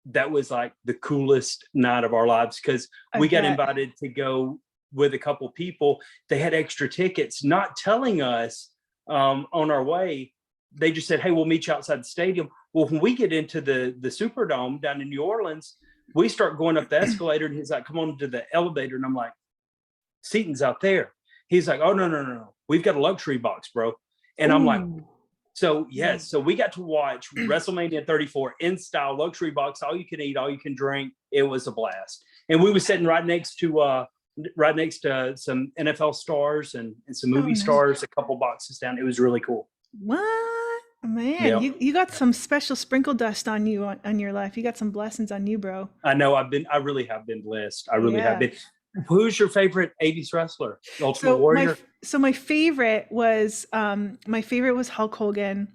That was like the coolest night of our lives because we got invited to go with a couple people. They had extra tickets, not telling us on our way. They just said, "Hey, we'll meet you outside the stadium." Well, when we get into the Superdome down in New Orleans, we start going up the escalator, and he's like, "Come on to the elevator," and I'm like, "Seating's out there." He's like, "Oh, no, we've got a luxury box, bro." And I'm like, Ooh. "So yes." So we got to watch WrestleMania 34 in style, luxury box, all you can eat, all you can drink. It was a blast, and we were sitting right next to some NFL stars and some movie Nice. stars, a couple boxes down. It was really cool. What? Man, Yeah. you got some special sprinkle dust on you on your life. You got some blessings on you, bro. I know I really have been blessed. I really have Yeah. been. Who's your favorite 80s wrestler? Ultimate Warrior? My favorite was Hulk Hogan,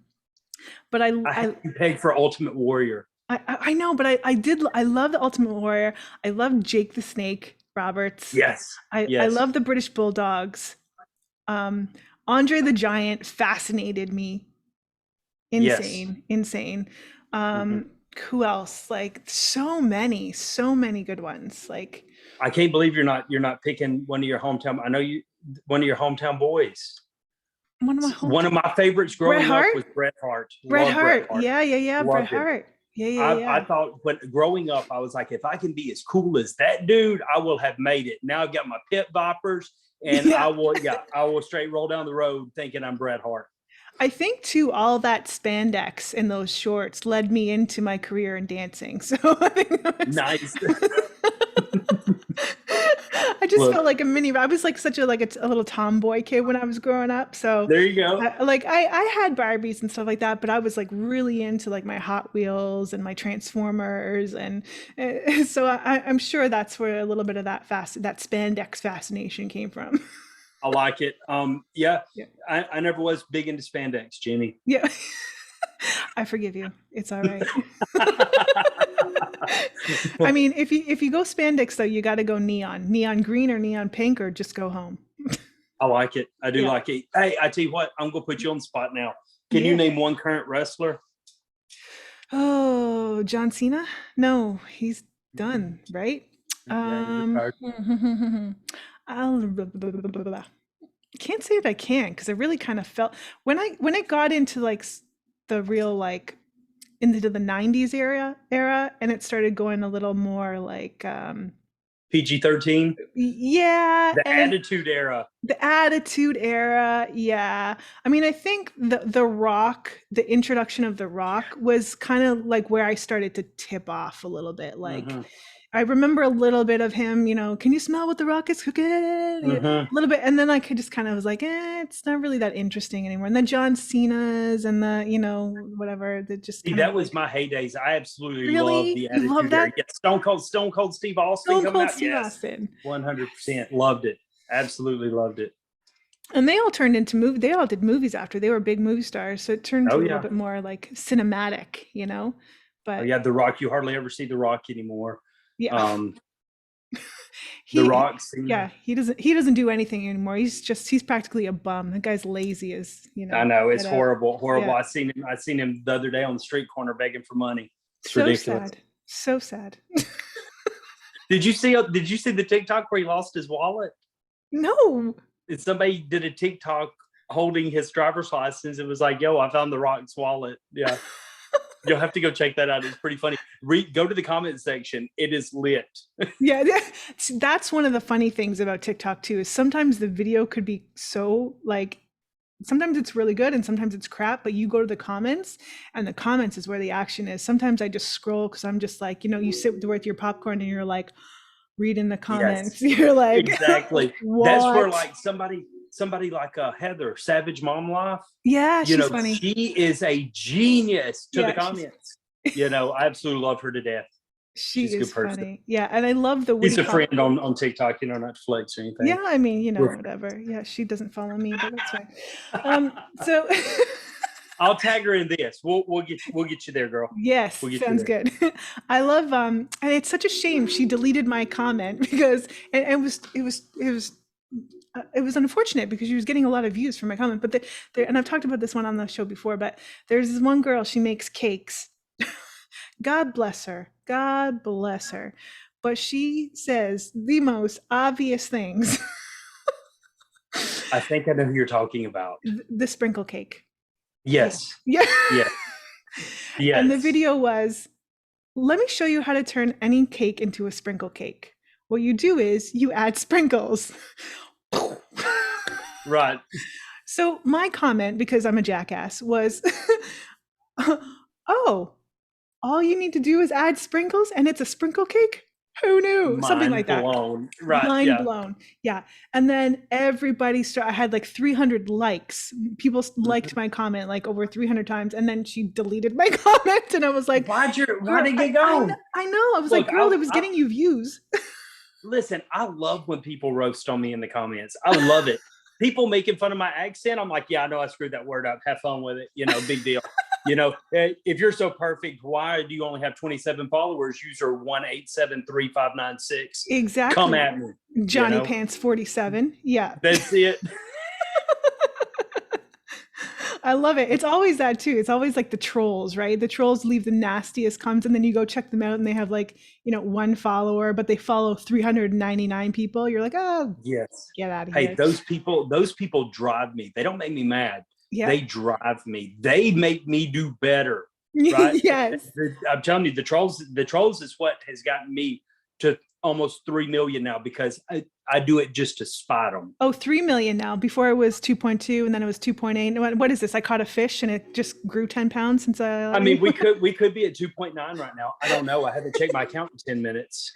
but I had you pegged for Ultimate Warrior. I know, but I love the Ultimate Warrior. I love Jake the Snake Roberts. Yes. I Yes. love the British Bulldogs. Andre the Giant fascinated me. Insane, insane. Who else? Like so many good ones. Like I can't believe you're not picking one of your hometown. I know you one of your hometown boys. One of my favorites growing up was Bret Hart. Bret Loved Hart. Bret Hart. Yeah. Bret Loved him. Hart. Yeah. I thought when growing up, I was like, if I can be as cool as that dude, I will have made it. Now I've got my pit vipers, and I will straight roll down the road thinking I'm Bret Hart. I think too, all that spandex and those shorts led me into my career in dancing. So I think Nice. I just felt like I was like such a little tomboy kid when I was growing up. So there you go. I had Barbies and stuff like that, but I was like really into like my Hot Wheels and my Transformers, and so I'm sure that's where a little bit of that spandex fascination came from. I like it. Yeah. I never was big into spandex, Jenny. Yeah. I forgive you. It's all right. I mean, if you go spandex though, you got to go neon green or neon pink, or just go home. I like it. I do like it. Hey, I tell you what, I'm gonna put you on the spot now. Can you name one current wrestler? Oh, John Cena? No, he's done, right? I can't say that I can, because I really kind of felt when it got into like the real like into the 90s era and it started going a little more like PG-13. Yeah, The Attitude Era. The Attitude Era, yeah. I mean, I think the Rock, the introduction of the Rock was kind of like where I started to tip off a little bit. Like I remember a little bit of him, can you smell what the Rock is cooking? A little bit. And then I could just kind of was like, it's not really that interesting anymore. And then John Cena's and the, whatever, that just that was my heydays. I absolutely Really? love the Attitude You love that? Era. Yeah, Stone Cold Steve Austin. Stone Cold Steve Austin. 100%. Loved it. Absolutely loved it. And they all turned into they all did movies after. They were big movie stars. So it turned to a little bit more like cinematic, But The Rock, you hardly ever see the Rock anymore. Yeah. The Rock. He doesn't do anything anymore. He's practically a bum. The guy's lazy as, I know, it's horrible. Yeah. I seen him the other day on the street corner begging for money. It's ridiculous. So sad. Did you see the TikTok where he lost his wallet? No. Somebody did a TikTok holding his driver's license. It was like, yo, I found the Rock's wallet. Yeah. You'll have to go check that out. It's pretty funny. Go to the comment section. It is lit. Yeah, that's one of the funny things about TikTok too, is sometimes the video could be so like, sometimes it's really good and sometimes it's crap, but you go to the comments and the comments is where the action is. Sometimes I just scroll because I'm just like, you sit with your popcorn and you're like reading the comments. Yes. You're like, exactly. What? That's where like somebody somebody like Heather, Savage Mom Life, Yeah, you she's know, funny. she is a genius to the Yeah, comments. You know, I absolutely love her to death. she She's a is good person. funny. Yeah, and I love the She's Woody a call. friend on TikTok, you know, not to flex or anything. Yeah, I mean, whatever. Yeah, she doesn't follow me, but that's fine. So I'll tag her in this. We'll get you there, girl. yes, We'll get you sounds there. good. I love and it's such a shame she deleted my comment because and it was unfortunate because she was getting a lot of views from my comment. But and I've talked about this one on the show before, but there's this one girl, she makes cakes. God bless her. God bless her. But she says the most obvious things. I think I know who you're talking about. The sprinkle cake. Yes. Yeah. Yeah. Yes. And the video was, let me show you how to turn any cake into a sprinkle cake. What you do is you add sprinkles. Right. So my comment, because I'm a jackass, was, oh, all you need to do is add sprinkles and it's a sprinkle cake? Who knew? Something Mind like that. blown. Right. Mind Yeah. blown. Yeah. And then everybody I had like 300 likes. People liked my comment like over 300 times. And then she deleted my comment. And I was like, why did it get I gone? know. I was Look, like, girl, it was getting you views. Listen, I love when people roast on me in the comments. I love it. People making fun of my accent. I'm like, yeah, I know I screwed that word up. Have fun with it. You know, big deal. You know, if you're so perfect, why do you only have 27 followers? User 1873596. Exactly. Come at me. Johnny Pants 47. Yeah. That's it. I love it. It's always that too. It's always like the trolls, right? The trolls leave the nastiest comments and then you go check them out and they have like, 1 follower, but they follow 399 people. You're like, oh, yes. Get out of here. Hey, those people drive me. They don't make me mad. Yeah. They drive me. They make me do better. Right? Yes. I'm telling you, the trolls is what has gotten me to almost 3 million now because I do it just to spite them. Oh, 3 million now. Before it was 2.2 and then it was 2.8. What is this? I caught a fish and it just grew 10 pounds since I mean, we could be at 2.9 right now. I don't know. I had to check my account in 10 minutes.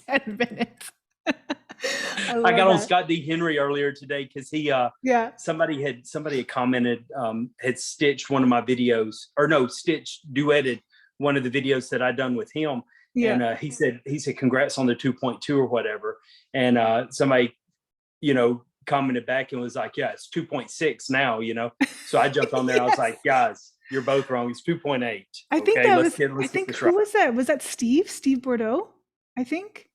10 minutes. I got on Scott D. Henry earlier today because he somebody had commented, had stitched one of my videos, or no, duetted one of the videos that I'd done with him. Yeah. And he said congrats on the 2.2 or whatever. And somebody, commented back and was like, yeah, it's 2.6 now, So I jumped on there. Yes. I was like, guys, you're both wrong. It's 2.8. I think who was that? Was that Steve Bordeaux? I think.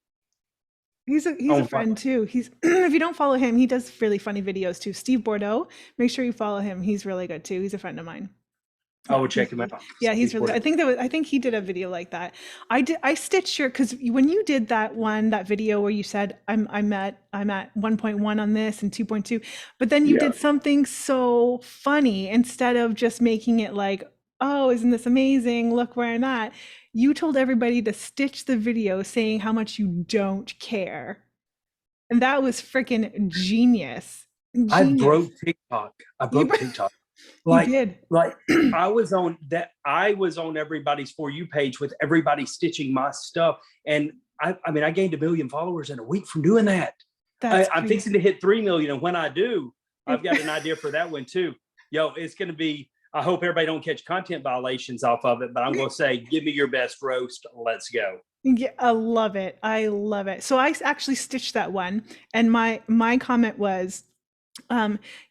He's a friend too. He's if you don't follow him, he does really funny videos too. Steve Bordeaux, make sure you follow him. He's really good too. He's a friend of mine. I would check him out. Yeah, he's really good. I think he did a video like that. I stitched your, because when you did that video where you said I'm at 1.1 on this and 2.2, but then you did something so funny instead of just making it like, oh, isn't this amazing? Look where I'm at. You told everybody to stitch the video saying how much you don't care. And that was freaking genius. I broke TikTok. TikTok. You did. Like I was on everybody's For You page with everybody stitching my stuff. And I mean, I gained 1 million followers in a week from doing that. I'm fixing to hit 3 million. And when I do, I've got an idea for that one too. It's going to be, I hope everybody don't catch content violations off of it, but I'm going to say, give me your best roast. Let's go. Yeah, I love it. So I actually stitched that one. And my comment was,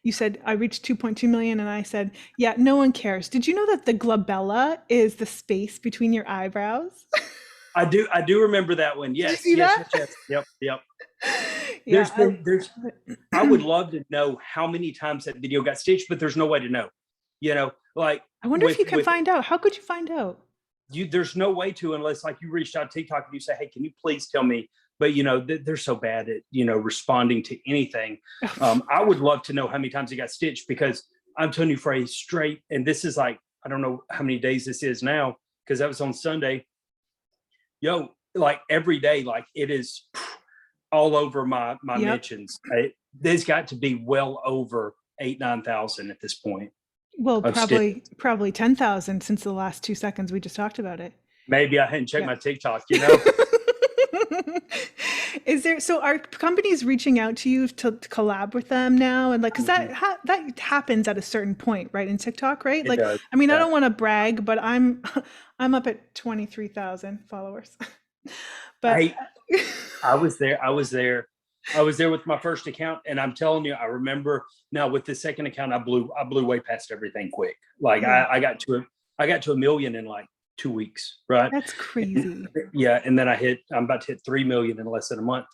you said I reached 2.2 million and I said, yeah, no one cares. Did you know that the glabella is the space between your eyebrows? I do remember that one. Yes. Yes. Yep. Yeah, I would love to know how many times that video got stitched, but there's no way to know. Like I wonder if you can find out. How could you find out? There's no way to, unless like you reached out to TikTok and you say, hey, can you please tell me? But they're so bad at responding to anything. I would love to know how many times it got stitched, because I'm telling you, for a straight, and this is like, I don't know how many days this is now, because that was on Sunday. Like every day, like it is all over my mentions. There's got to be well over 8,000-9,000 at this point. Well, probably 10,000 since the last 2 seconds we just talked about it. Maybe I hadn't checked my TikTok, Is there, so are companies reaching out to you to collab with them now? And like, cause Mhm. that happens at a certain point, right? In TikTok, right? It Like, does. I mean, I Yeah. don't want to brag, but I'm up at 23,000 followers, but I I was there. I was there. I was there with my first account, and I'm telling you, I remember now with the second account, I blew way past everything quick. Like yeah, I got to a million in like 2 weeks, right? that's And, crazy. yeah, and then I'm about to hit 3 million in less than a month.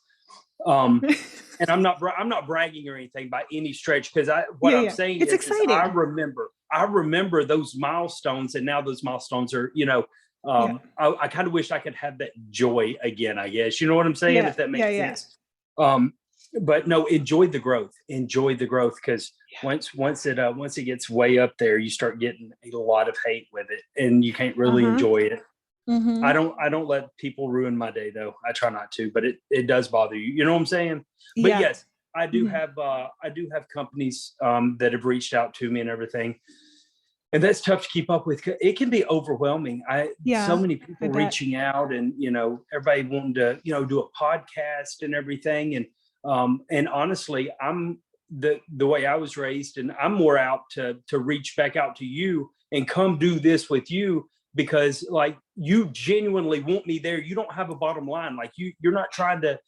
Um, and I'm not bragging or anything by any stretch, because what Yeah, I'm yeah. saying It's is exciting. I remember those milestones, and now those milestones are, Yeah. I kind of wish I could have that joy again, I guess. You know what I'm saying? Yeah. If that Yeah. makes Yeah. sense. Um, but no, enjoy the growth, because once it gets way up there, you start getting a lot of hate with it, and you can't really Uh-huh. enjoy it. Mm-hmm. I don't let people ruin my day, though. I try not to, but it does bother you. You know what I'm saying? But Yeah. yes, Mhm. I do have companies that have reached out to me and everything. And that's tough to keep up with. It can be overwhelming. So Yeah, many I people bet. reaching out, and everybody wanting to do a podcast and everything. And honestly, I'm the way I was raised, and I'm more out to reach back out to you and come do this with you, because like you genuinely want me there. You don't have a bottom line. Like you're not trying to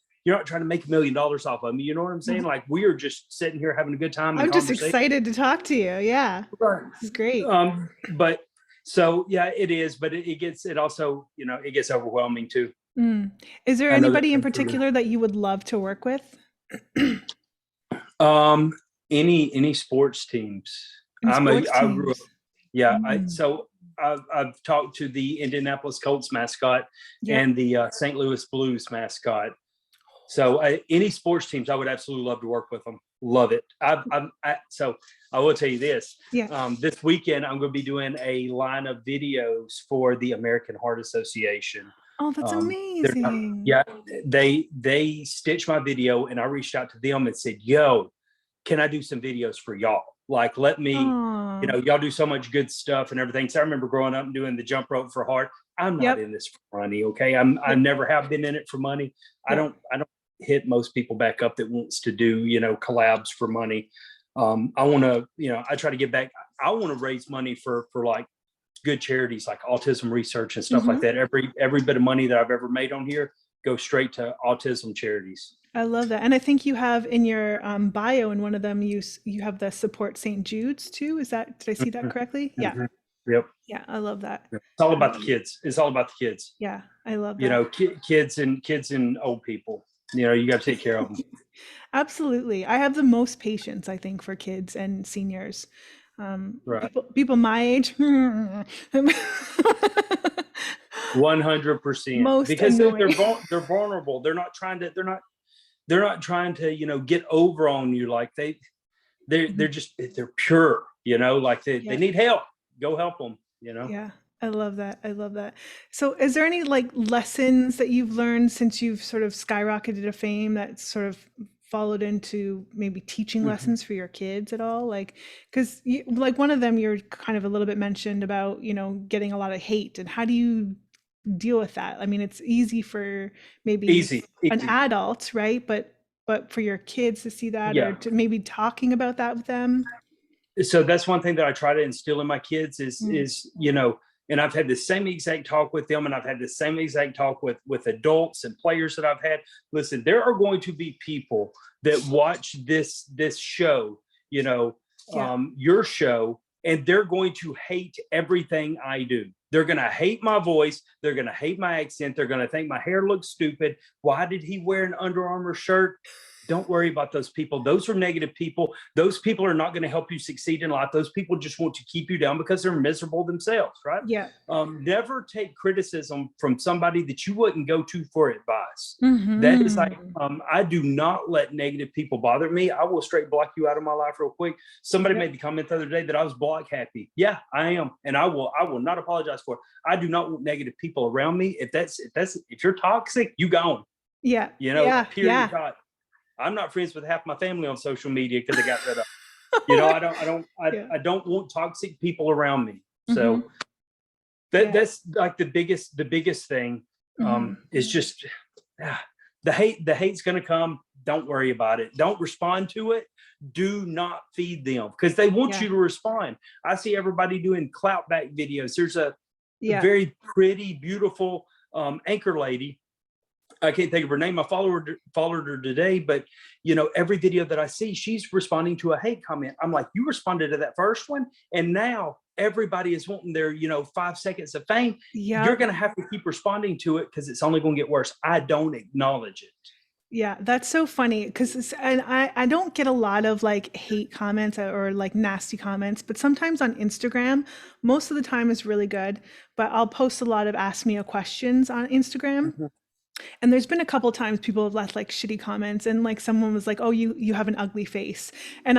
make $1 million off of me. You know what I'm saying? Mhm. Like we are just sitting here having a good time and I'm just conversation. excited to talk to you. Yeah, Right. this is great. But so yeah, it is, but it also, it gets overwhelming too. Mm. Is there I know that anybody in comes from particular that you would love to work with um any sports teams. in sports I grew up, teams? yeah. Mm. I've talked to the Indianapolis Colts mascot Yep. and the St. Louis Blues mascot. So any sports teams, I would absolutely love to work with them. Love it. So I will tell you this. Yeah. This weekend, I'm going to be doing a line of videos for the American Heart Association. Oh, that's They're amazing. Yeah, they stitched my video, and I reached out to them and said, "Yo, can I do some videos for y'all? Like, let me, Oh, y'all do so much good stuff and everything." So I remember growing up and doing the jump rope for heart. I'm not yep. in this for money, okay? I Yep. never have been in it for money. Yep. I don't hit most people back up that wants to do, collabs for money. I want to, I try to get back. I want to raise money for like good charities like autism research and stuff like Hmm. that. Every bit of money that I've ever made on here goes straight to autism charities. I love that. And I think you have in your bio in one of them, you have the support St. Jude's too. Is that, did I see that Mhm, correctly? Yeah. mhm. Yep. Yeah. I love that. It's all I about the love that. kids. It's all about the kids. Yeah. I love that. Kids and old people. You got to take care of them. Absolutely. I have the most patience, I think, for kids and seniors. Right. People my age, 100%. most Because annoying. they're vulnerable. They're not trying to get over on you. Like they're Mhm. just they're pure. Like they Yeah. need help. Go help them. Yeah. I love that. I love that. So, is there any like lessons that you've learned since you've sort of skyrocketed to fame that sort of followed into maybe teaching Mhm. lessons for your kids at all? Like, because like one of them, you're kind of a little bit mentioned about, getting a lot of hate, and how do you deal with that? I mean, it's easy for maybe Easy, an easy. adult, right? But for your kids to see that, or Yeah. to maybe talking about that with them. So that's one thing that I try to instill in my kids Mm. and I've had the same exact talk with them, and I've had the same exact talk with adults and players that I've had. Listen, there are going to be people that watch this show, Yeah. your show, and they're going to hate everything I do. They're going to hate my voice. They're going to hate my accent. They're going to think my hair looks stupid. Why did he wear an Under Armour shirt? Don't worry about those people. Those are negative people. Those people are not going to help you succeed in life. Those people just want to keep you down because they're miserable themselves, right? Yeah. Never take criticism from somebody that you wouldn't go to for advice. That is like, Hmm. I do not let negative people bother me. I will straight block you out of my life real quick. Somebody Yep. made the comment the other day that I was block happy. Yeah, I am. And I will not apologize for it. I do not want negative people around me. If you're toxic, you gone, Yeah. Yeah. period. Yeah. God. I'm not friends with half my family on social media because I got rid of. Yeah. I don't want toxic people around me. Hmm. So Yeah. that's like the biggest thing Hmm. is just the hate's going to come. Don't worry about it. Don't respond to it. Do not feed them because they want you to respond. I see everybody doing clout back videos. There's a very pretty, beautiful anchor lady. I can't think of her name. I followed her today, but every video that I see, she's responding to a hate comment. I'm like, you responded to that first one, and now everybody is wanting their 5 seconds of fame. You're going to have to keep responding to it because it's only going to get worse. I don't acknowledge it. Yeah, that's so funny because I don't get a lot of like hate comments or like nasty comments, but sometimes on Instagram, most of the time is really good. But I'll post a lot of ask me a questions on Instagram. Mm-hmm. And there's been a couple times people have left like shitty comments, and like someone was like, "Oh, you have an ugly face," and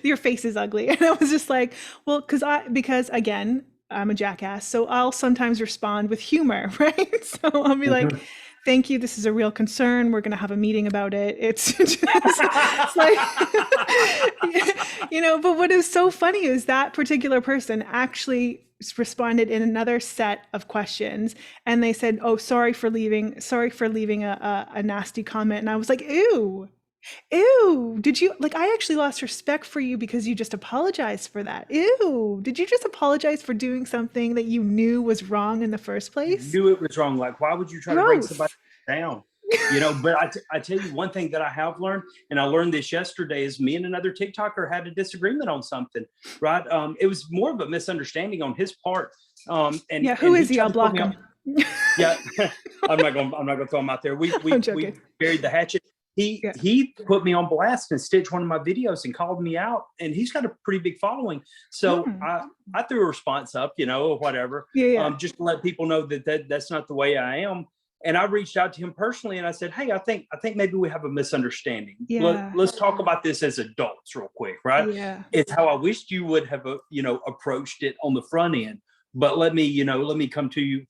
your face is ugly, and I was just like, well, because again, I'm a jackass, so I'll sometimes respond with humor, right? So I'll be like, thank you. This is a real concern. We're going to have a meeting about it. It's just it's like, but what is so funny is that particular person actually responded in another set of questions, and they said, "Oh, sorry for leaving a nasty comment." And I was like, ew, did you I actually lost respect for you because you just apologized for that. Ew, did you just apologize for doing something that you knew was wrong in the first place? You knew it was wrong. Like, why would you try to bring somebody down? But I tell you one thing that I have learned, and I learned this yesterday, is me and another TikToker had a disagreement on something, right? It was more of a misunderstanding on his part. Who is he? I'll block him. Yeah, I'm not gonna throw him out there. We buried the hatchet. He put me on blast and stitched one of my videos and called me out, and he's got a pretty big following. So I threw a response up, or whatever, just to let people know that's not the way I am. And I reached out to him personally, and I said, "Hey, I think maybe we have a misunderstanding. Let's talk about this as adults, real quick, right? Yeah, it's how I wished you would have, approached it on the front end. But let me come to you."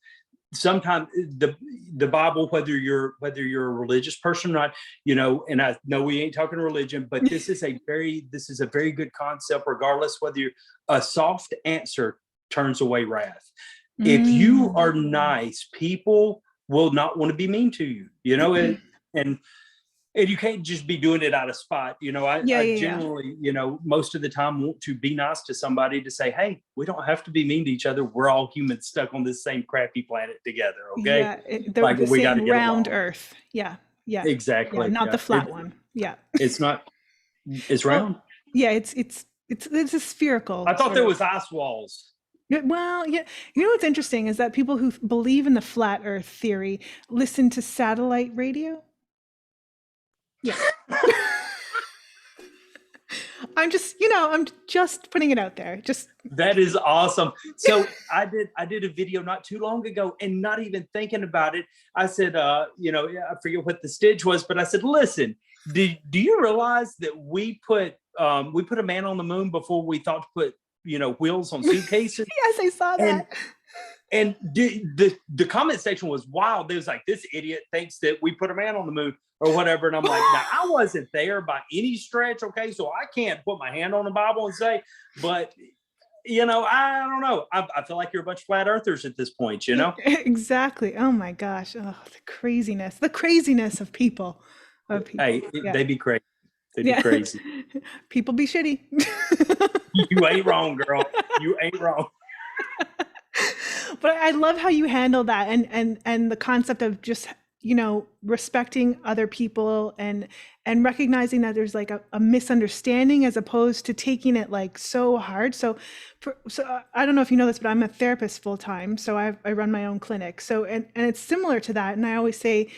Sometimes the Bible, whether you're a religious person or not, and I know we ain't talking religion, but this is a very good concept, regardless whether a soft answer turns away wrath. If you are nice, people will not want to be mean to you, and you can't just be doing it out of spite. I generally, most of the time want to be nice to somebody, to say, hey, we don't have to be mean to each other. We're all humans stuck on this same crappy planet together. Okay. Yeah. They're the same round Earth. Yeah. Yeah. Exactly. Yeah, not the flat one. Yeah. It's not, it's round. Yeah. It's a spherical. I thought there was ice walls. Well, yeah. What's interesting is that people who believe in the flat Earth theory listen to satellite radio. Yeah. I'm just putting it out there. That is awesome. So I did a video not too long ago, and not even thinking about it, I said, I forget what the stitch was, but I said, listen, do you realize that we put a man on the moon before we thought to put, wheels on suitcases? Yes, I saw that. And the comment section was wild. There was like, this idiot thinks that we put a man on the moon or whatever. And I'm like, now, I wasn't there by any stretch. Okay. So I can't put my hand on the Bible and say, but I don't know. I feel like you're a bunch of flat earthers at this point, Exactly. Oh my gosh. Oh, the craziness of people. Hey, they be crazy. They be crazy. People be shitty. You ain't wrong, girl. You ain't wrong. But I love how you handle that, and the concept of just respecting other people and recognizing that there's like a misunderstanding, as opposed to taking it like so hard. So I don't know if you know this, but I'm a therapist full time, so I run my own clinic. So and it's similar to that, and I always say,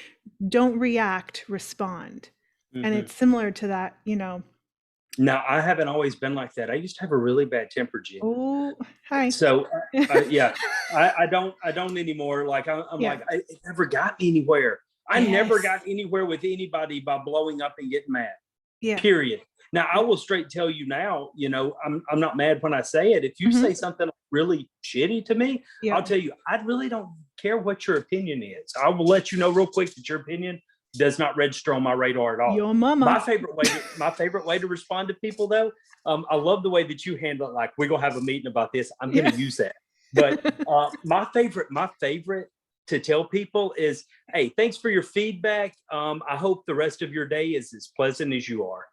don't react, respond. And it's similar to that, Now, I haven't always been like that. I used to have a really bad temper, Jen. Oh, hi. So, I don't anymore. Like, I'm like, it never got me anywhere. I never got anywhere with anybody by blowing up and getting mad. Yeah. Period. Now, I will straight tell you now, I'm not mad when I say it. If you say something really shitty to me, I'll tell you, I really don't care what your opinion is. I will let you know real quick that your opinion does not register on my radar at all. Your mama. My favorite way to respond to people, though, I love the way that you handle it. Like, we're gonna have a meeting about this. I'm gonna use that. But my favorite to tell people is, hey, thanks for your feedback. I hope the rest of your day is as pleasant as you are.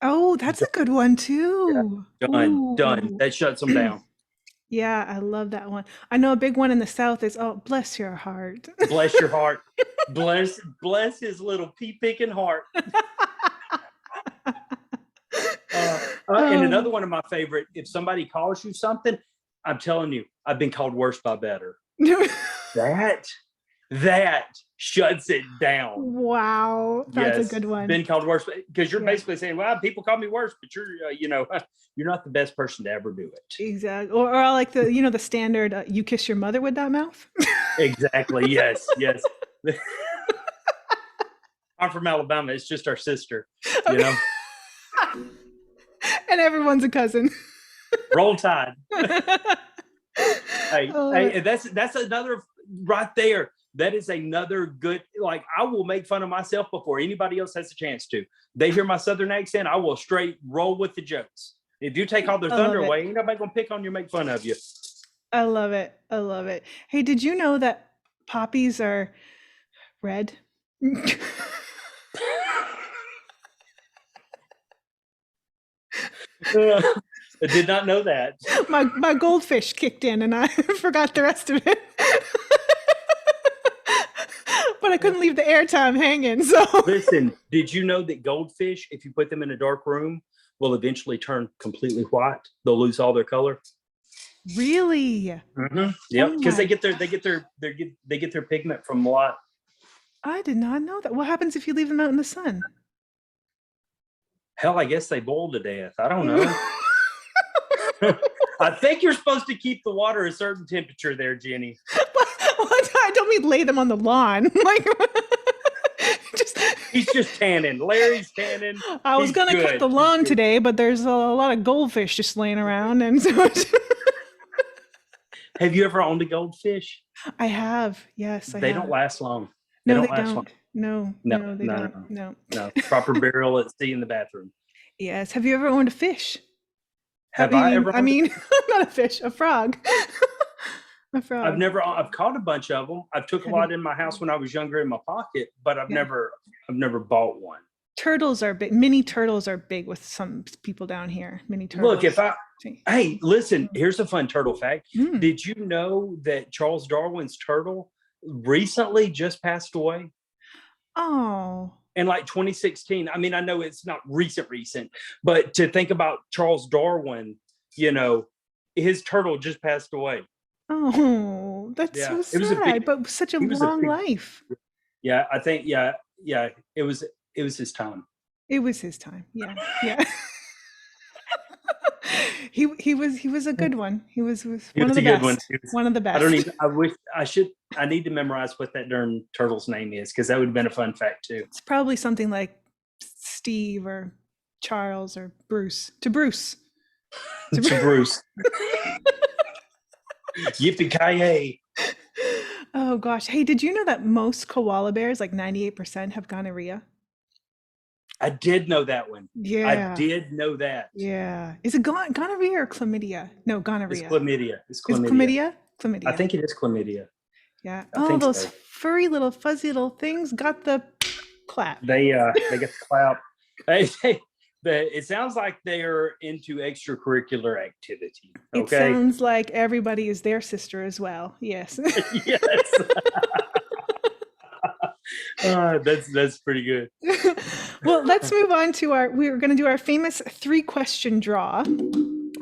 Oh, that's a good one Yeah, too. done. Ooh. That shuts them down. Yeah, I love that one. I know a big one in the South is, oh, bless your heart. Bless your heart. Bless his little pea picking heart. And another Oh. one of my favorite, if somebody calls you something, I'm telling you, I've been called worse by better. That shuts it down. Wow, that's a Yes, good one. been called worse because you're Yeah, basically saying, well, people call me worse, but you're, you're not the best person to ever do it. exactly. Or I like the standard, you kiss your mother with that mouth. Exactly. Yes. Yes. I'm from Alabama. It's just our sister, you Okay. know, And everyone's a cousin. roll tide. Oh, Hey, that's another right there. That is another good, like, I will make fun of myself before anybody else has a chance to. They hear my Southern accent, I will straight roll with the jokes. If you take all their I thunder love it. away, ain't nobody gonna pick on you, make fun of you. I love it. I love it. Hey, did you know that poppies are red? I did not know that. My goldfish kicked in and I forgot the rest of it. But I couldn't leave the airtime hanging, so Listen, did you know that goldfish, if you put them in a dark room, will eventually turn completely white? They'll lose all their color. really? Yep, Oh because my, they get their pigment from light. I did not know that. What happens if you leave them out in the sun? Hell, I guess they boil to death. I don't know. I think you're supposed to keep the water a certain temperature there, Jenny. I don't mean lay them on the lawn. Like, just He's just tanning. Larry's tanning. I was He's gonna cut good. the lawn today, but there's a lot of goldfish just laying around, and so Have you ever owned a goldfish? I have. Yes, I They don't have. last long. They No, don't they last long. don't. No, No, no, they no, don't. no, No. no. Proper burial at sea in the bathroom. Yes. Have you ever owned a fish? Have I ever I owned? mean, not a fish, a frog. A frog. I've caught a bunch of them. I've took a Have you? lot in my house when I was younger in my pocket, but Yeah. I've never bought one. Turtles are big. Mini turtles are big with some people down here. Mini Look, turtles. hey, listen, here's a fun turtle fact. Mm. Did you know that Charles Darwin's turtle recently just passed away? Oh. In like 2016. I mean, I know it's not recent, but to think about Charles Darwin, his turtle just passed away. Oh, that's Yeah, so it was a big. sad, but such a He was a long big. life. Yeah, I think. Yeah, yeah. It was his time. It was his time. Yeah. Yeah. He was a good one. He was It one of was a the good one. best. One of the I don't best. even. I wish I should. I need to memorize what that darn turtle's name is because that would have been a fun fact too. It's probably something like Steve or Charles or Bruce. To Bruce. To Bruce. Yippee-ki-yay. Oh gosh. Hey, did you know that most koala bears, like 98%, have gonorrhea? I did know that one. I Yeah. did know that. Yeah. Is it gonorrhea or chlamydia? No, It's gonorrhea. chlamydia. It's Is it chlamydia. chlamydia? I Chlamydia. think it is chlamydia. Yeah. I Oh, think those so. furry little fuzzy little things got the clap. They get the clap. It sounds like they are into extracurricular activity. It Okay. sounds like everybody is their sister as well. Yes. Yes. That's pretty good. Well, let's move on to we're going to do our famous 3-question draw,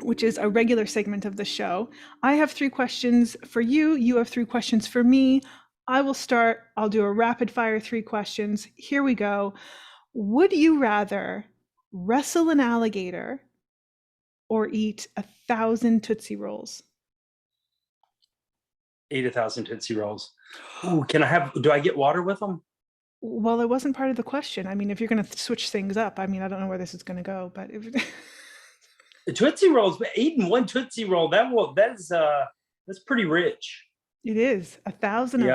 which is a regular segment of the show. I have 3 questions for you. You have 3 questions for me. I will start. I'll do a rapid fire 3 questions. Here we go. Would you rather wrestle an alligator or eat 1,000 Tootsie Rolls? Eat 1,000 Tootsie Rolls. Ooh, do I get water with them? Well, it wasn't part of the question. I mean, if you're going to switch things up, I mean, I don't know where this is going to go, but The Tootsie Rolls, eating one Tootsie Roll, that's pretty rich. it is 1,000 of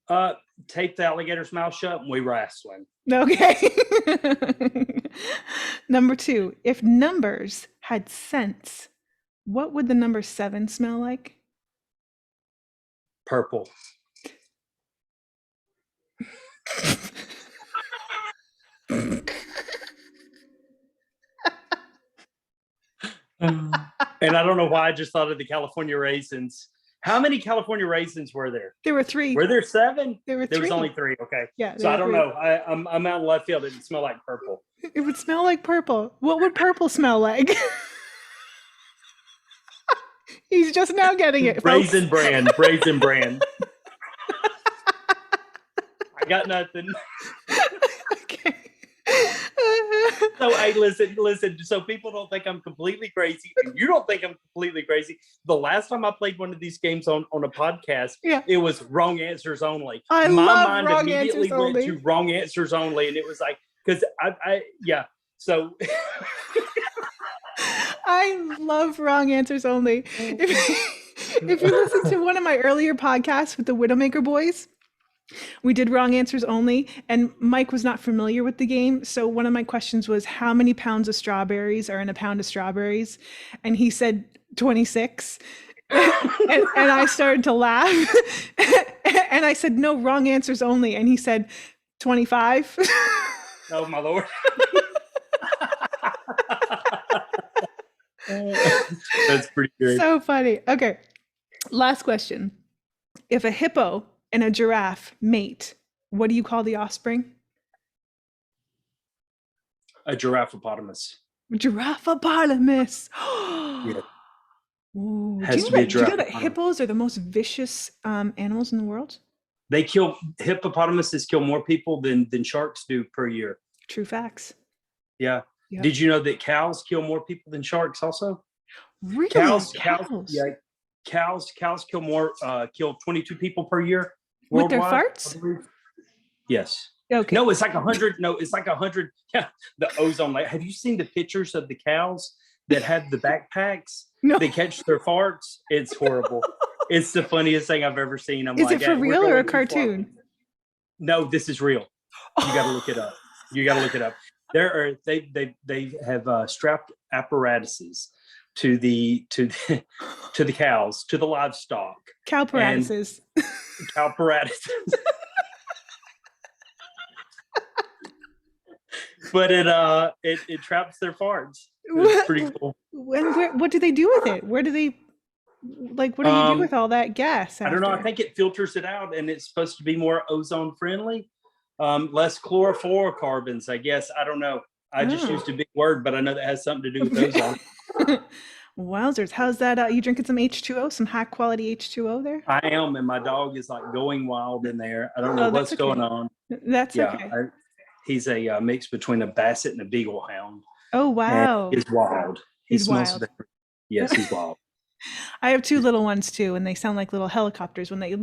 them. Tape the alligator's mouth shut and we wrestling. Okay. Number 2, if numbers had scents, what would the number 7 smell like? Purple. And I don't know why I just thought of the California raisins. How many California raisins were there? There were 3. Were there 7? There were There was 3. only 3. Okay. Yeah, So there I were don't 3. know. I'm out in left field. It didn't smell like purple. It would smell like purple. What would purple smell like? He's just now getting it, folks. Raisin bran. Raisin bran. I got nothing. Okay. So hey, listen. So people don't think I'm completely crazy, and you don't think I'm completely crazy. The last time I played one of these games on a podcast, Yeah. it was wrong answers only. I My love mind wrong immediately answers went only. to wrong answers only, and it was like because yeah. So I love wrong answers only. If you listen to one of my earlier podcasts with the Widowmaker boys, we did wrong answers only, and Mike was not familiar with the game. So one of my questions was, how many pounds of strawberries are in a pound of strawberries? And he said 26. And I started to laugh. And I said, no, wrong answers only. And he said 25. oh my lord. That's pretty good. So funny. Okay. Last question. If a hippo and a giraffe mate, what do you call the offspring? A giraffe-opotamus. Giraffe-opotamus. Yeah. Ooh, Has do to be a you know that giraffe-opotamus. hippos are the most vicious animals in the world? They kill hippopotamuses kill more people than sharks do per year. True facts. Yeah. Yep. Did you know that cows kill more people than sharks also? Really? Cows. Cows? Yeah. Cows kill more, kill 22 people per year. With their worldwide, farts? Yes. Okay. No, it's like 100. No, it's like 100. Yeah. The ozone layer. Have you seen the pictures of the cows that have the backpacks? No. They catch their farts. It's horrible. It's the funniest thing I've ever seen. I'm Is like, it for "Hey, we're real or going a too far." cartoon? No, this is real. You got to look it up. You got to look it up. They have strapped apparatuses to the cows, to the livestock. Cow paradises. Cow paradises. But it traps their farts. It's pretty cool. What do they do with it? Where do they, like, what do you do with all that gas after? I don't know. I think it filters it out, and it's supposed to be more ozone friendly, less chlorofluorocarbons, I guess. I don't know. I just used a big word, but I know that has something to do with ozone. Wowzers. How's that? You drinking some H2O, some high quality H2O there? I am, and my dog is like going wild in there. I don't know what's okay. going on. That's okay. He's a mix between a basset and a beagle hound. Oh, wow. He's wild. He's wild. Different. Yes, he's wild. I have 2 little ones too, and they sound like little helicopters when they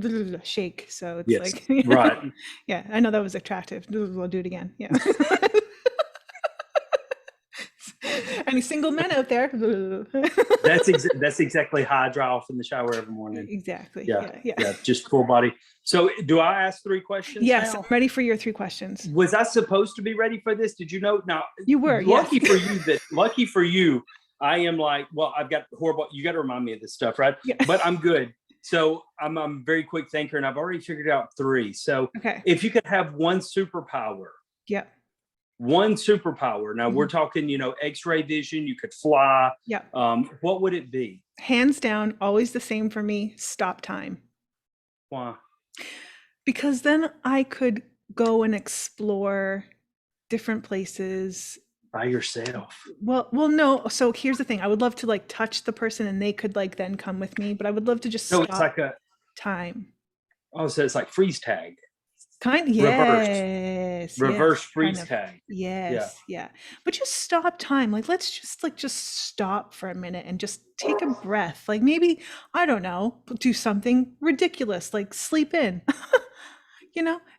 shake. So it's like, right. Yeah, I know that was attractive. We'll do it again. Yeah. Any single men out there? That's exactly how I dry off in the shower every morning. Exactly. Yeah. Just full body. So do I ask 3 questions? Yes, now? I'm ready for your 3 questions. Was I supposed to be ready for this? Did you know? Now you were. Lucky yes. for you lucky for you, I am like, well, I've got horrible. You got to remind me of this stuff, right? Yeah. But I'm good. So I'm a very quick thinker, and I've already figured out 3. So if you could have one superpower. Yeah. One superpower. Now we're talking, X-ray vision. You could fly. Yeah. What would it be? Hands down, always the same for me. Stop time. Why? Because then I could go and explore different places by yourself. Well, no. So here's the thing. I would love to like touch the person, and they could like then come with me. But I would love to just stop it's like time. Oh, so it's like freeze tag. Yes. Reverse freeze tag. Yes. Yeah. But just stop time. Like, let's just stop for a minute and just take a breath. Like maybe, I don't know, do something ridiculous, like sleep in,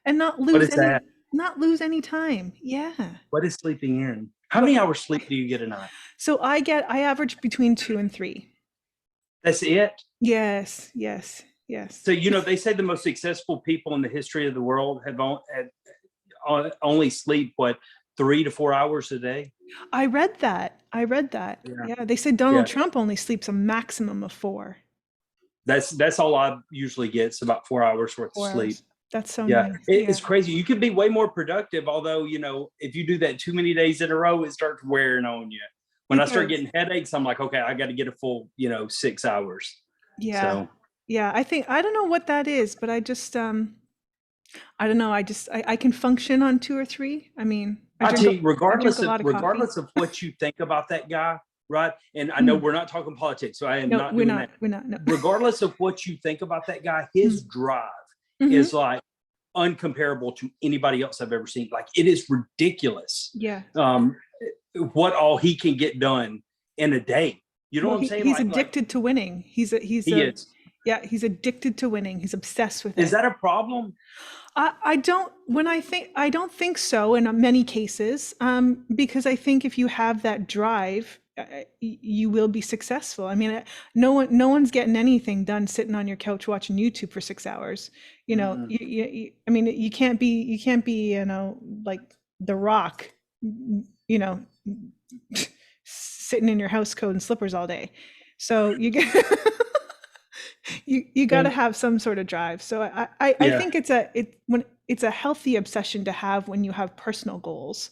and not lose any time. Yeah. What is sleeping in? How many hours sleep do you get a night? So I average between 2 and 3. That's it? Yes. So, they say the most successful people in the history of the world have only sleep, 3 to 4 hours a day? I read that. Yeah. They said Donald Trump only sleeps a maximum of 4. That's all I usually get. It's about 4 hours worth of 4 hours. sleep. That's so Yeah, nice. it's crazy. You could be way more productive, although, if you do that too many days in a row, it starts wearing on you. When It I start does. getting headaches, I'm like, okay, I got to get a full, 6 hours. Yeah. So Yeah. I don't know what that is, but I just, I don't know. I can function on 2 or 3. I mean, I tell you, I drink regardless a of lot of coffee. regardless of what you think about that guy, right? And I know Mm. we're not talking politics, so I am No, not we're doing not. that. We're not. No. Regardless of what you think about that guy, his Mm. drive Hmm. is like uncomparable to anybody else I've ever seen. Like, it is ridiculous. Yeah. Um, what all he can get done in a day. You know Well, what I'm saying? he's Like addicted to winning. he is. Yeah, he's addicted to winning. He's obsessed with Is it. that a problem? I don't I don't think so in many cases, because I think if you have that drive, you will be successful. I mean, no one's getting anything done sitting on your couch watching YouTube for 6 hours. Mm-mm. I mean, you can't be, like The Rock, you know, sitting in your house coat and slippers all day. So you get you got to And have some sort of drive. So I yeah. think when it's a healthy obsession to have when you have personal goals,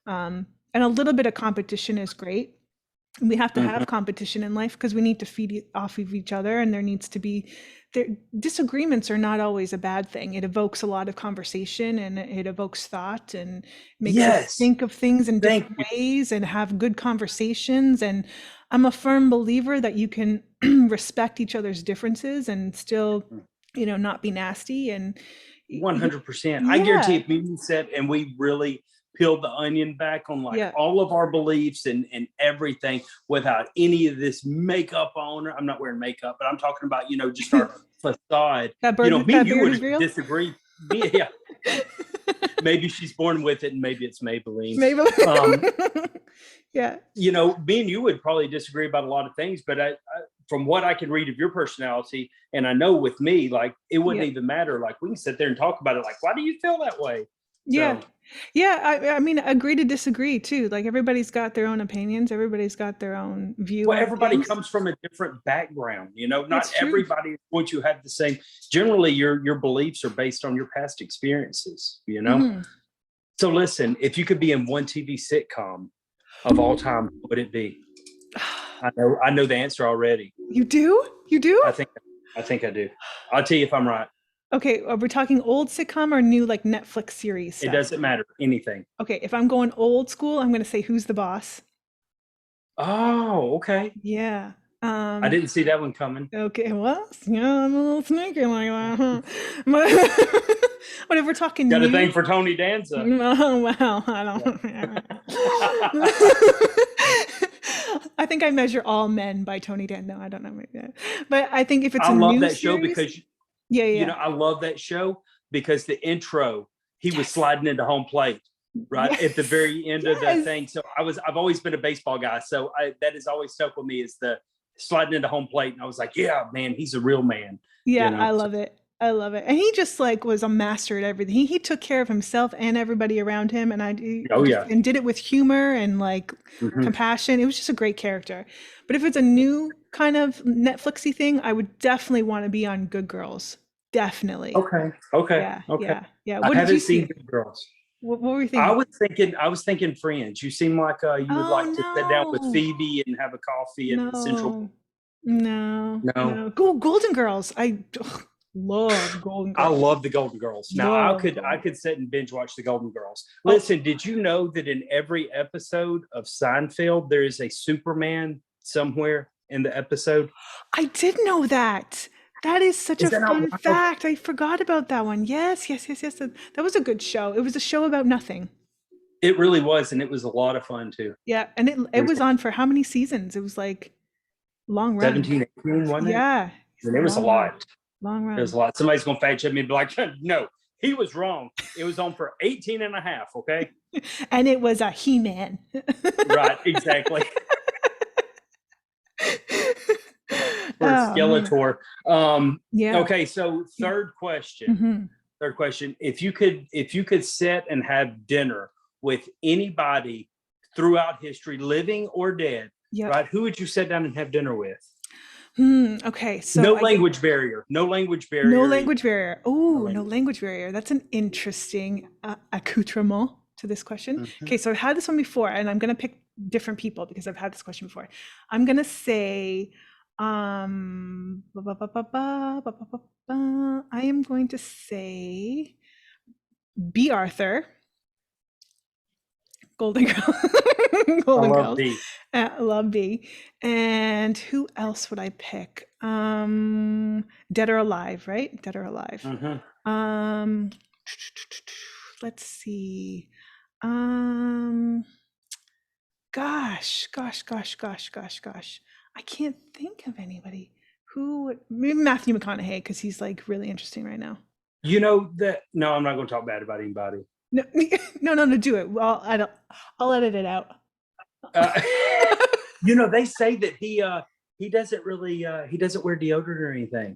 and a little bit of competition is great. We have to Mhm. have competition in life because we need to feed off of each other, and there needs to be there disagreements are not always a bad thing. It evokes a lot of conversation, and it evokes thought, and makes us Yes. think of things in Thank different you. ways and have good conversations. And I'm a firm believer that you can respect each other's differences and still, not be nasty. And 100%. I guarantee yeah, if me and you sat and we really peeled the onion back on like yeah. all of our beliefs and everything without any of this makeup on. I'm not wearing makeup, but I'm talking about, just our facade. Me and That you beard would is have real. disagreed. Yeah. Maybe she's born with it and maybe it's Maybelline. Maybe. Um, Yeah. me and you would probably disagree about a lot of things, but from what I can read of your personality, and I know with me, like it wouldn't Yeah. even matter. Like we can sit there and talk about it. Like, why do you feel that way? Yeah. So, Yeah. I mean, agree to disagree too. Like everybody's got their own opinions. Everybody's got their own view well, on everybody things. comes from a different background. Not It's true. everybody is going to have the same. Generally, your beliefs are based on your past experiences. Hmm. So, listen, if you could be in one TV sitcom of all time, what would it be? I know the answer already. You do? You do? I think I think I do. I'll tell you if I'm right. Okay. Are we talking old sitcom or new like Netflix series It stuff? doesn't matter. Anything. Okay. If I'm going old school, I'm going to say Who's the Boss? Oh, okay. Yeah. I didn't see that one coming. Okay. Well, yeah, I'm a little sneaky like that, huh? But, but if we're talking Got a thing new, for Tony Danza. oh, well, I Yeah. don't. I think I measure all men by Tony Dan. No, I don't know. Maybe. But I think if it's I a love new that show series, because yeah, yeah. I love that show because the intro, he was Yes. sliding into home plate right at the Yes. very end of the Yes. thing. So I've always been a baseball guy. So that has always stuck with me is the sliding into home plate. And I was like, yeah, man, he's a real man, Yeah, I So, love it. I love it. And he just like was a master at everything. He took care of himself and everybody around him, and oh yeah. and did it with humor and like Mhm. compassion. It was just a great character. But if it's a new kind of Netflixy thing, I would definitely want to be on Good Girls. Definitely. Okay. Yeah, Okay. yeah, yeah. I What did you haven't seen see? Good Girls. What were you thinking? I was thinking Friends. You seem like you would Oh like to sit down with no. Phoebe and have a coffee at the Central. No. No. No, No. Golden Girls. I love Golden I Girls. love the Golden Girls. Now Love I Golden could sit and binge watch the Golden Girls. Oh, Listen, did you know that in every episode of Seinfeld there is a Superman somewhere in the episode? I did know that. That is such Is a that not fun wild? fact. I forgot about that one. Yes, yes, yes, yes. That was a good show. It was a show about nothing. It really was, and it was a lot of fun too. Yeah, and it was on for how many seasons? It was like long run. 17, 18, wasn't it? Yeah, And it was a long run. lot. Long It was run. a lot. Somebody's gonna fact check me and be like, no, he was wrong. It was on for 18 and a half. Okay. And it was a He-Man. Right, exactly. For Oh man. Skeletor. Yeah. Okay, so Yeah. third question. Hmm. Third question. If you could sit and have dinner with anybody throughout history, living or dead, Yep. right? Who would you sit down and have dinner with? Okay, No so I get language barrier. No language no barrier. language barrier. No Oh, no language. language barrier. That's an interesting accoutrement to this question. Mhm. Okay, so I've had this one before, and I'm going to pick different people because I've had this question before. I'm going to say, ba, ba, ba, ba, ba, ba, ba, ba, ba. I am going to say B. Arthur, Golden Girl, I Golden love Girls. B. Love B. And who else would I pick? Dead or Alive, right? Dead or Alive. Hmm. Um, let's see. Um, gosh. I can't think of anybody maybe Matthew McConaughey because he's like really interesting right now. You know that? No, I'm not going to talk bad about anybody. No, no, do it. Well, I don't. I'll edit it out. Uh, they say that he doesn't really he doesn't wear deodorant or anything.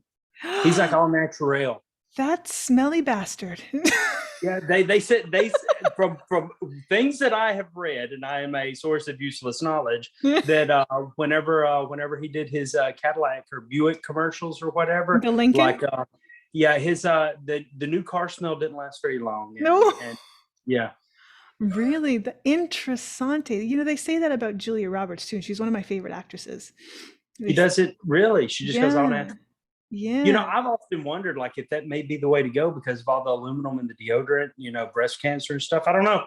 He's like all natural. That smelly bastard. Yeah, they said from things that I have read, and I am a source of useless knowledge. That whenever he did his Cadillac or Buick commercials or whatever, The Lincoln? like yeah, his the new car smell didn't last very long, No. and yeah, Really, the interessante. They say that about Julia Roberts too. She's one of my favorite actresses. she They, does it really. She just goes all yeah, natural. yeah. I've often wondered like if that may be the way to go because of all the aluminum in the deodorant, breast cancer and stuff. I don't know.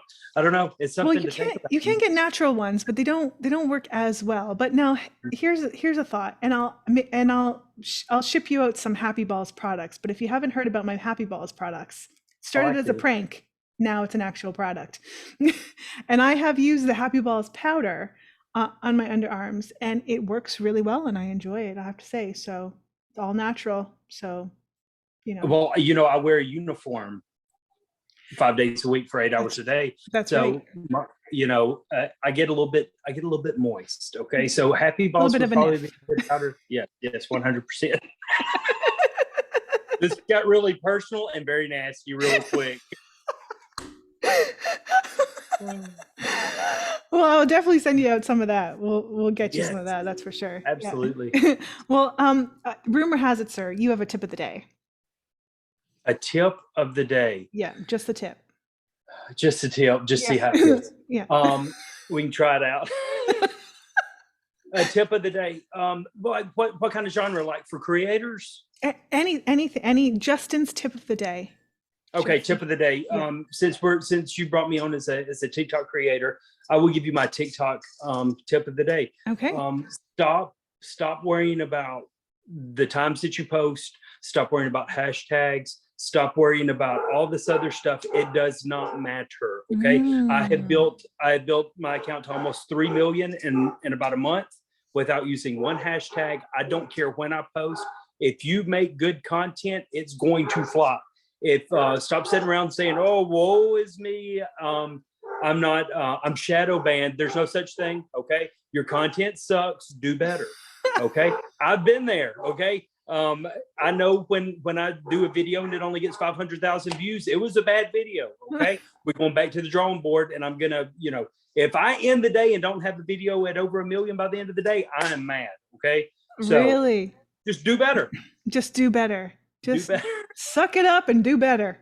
It's Well, something you to think can't about. you can get natural ones, but they don't work as well. But now here's a thought, and I'll ship you out some Happy Balls products. But if you haven't heard about my Happy Balls products, it I started like as a this. prank. Now it's an actual product, and I have used the Happy Balls powder on my underarms, and it works really well, and I enjoy it. I have to say, so it's all natural. So Well, I wear a uniform 5 days a week for 8 hours that's a day. that's right. So, I get a little bit, moist. Okay. So Happy A little Balls bit would of a probably be niff. a good powder. Yeah. Yes. 100%. This got really personal and very nasty real quick. Well, I'll definitely send you out some of that. We'll get you some of Yes, that. That's for sure. Yeah. absolutely. Well, rumor has it, sir, you have a tip of the day. A tip of the day. Yeah, just the tip. Just a tip. Just see how it Yeah. feels. Yeah. We can try it out. A tip of the day. What kind of genre? Like for creators? Anything, any Justin's tip of the day. Okay, Justin. tip of the day. Yeah. Since you brought me on as a TikTok creator, I will give you my TikTok tip of the day. Okay. Stop worrying about the times that you post. Stop worrying about hashtags. Stop worrying about all this other stuff. It does not matter. Okay. I have built my account to almost 3 million in about a month without using one hashtag. I don't care when I post. If you make good content, it's going to flop. If stop sitting around saying, "Oh, woe is me," I'm shadow banned. There's no such thing. Okay, your content sucks. Do better. Okay, I've been there. Okay, I know when I do a video and it only gets 500,000 views, it was a bad video. Okay, we're going back to the drawing board, and I'm gonna, if I end the day and don't have a video at over 1 million by the end of the day, I am mad. Okay, so Really? just do better. Just do better. Do Just better. suck it up and do better.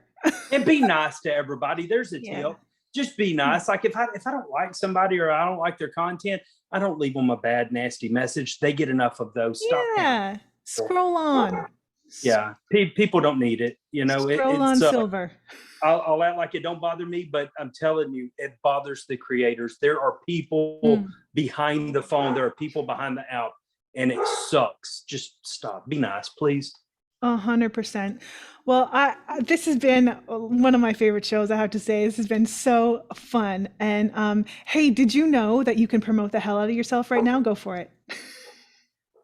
And be nice to everybody. There's a Yeah. tip. Just be nice. Like if I don't like somebody or I don't like their content, I don't leave them a bad, nasty message. They get enough of those. Stop. Yeah. Scroll on. Yeah. People don't need it. Scroll on silver. I'll act like it don't bother me, but I'm telling you, it bothers the creators. There are people behind the phone. There are people behind the app, and it sucks. Just stop. Be nice, please. 100%. Well, this has been one of my favorite shows, I have to say. This has been so fun. And hey, did you know that you can promote the hell out of yourself right now? Go for it.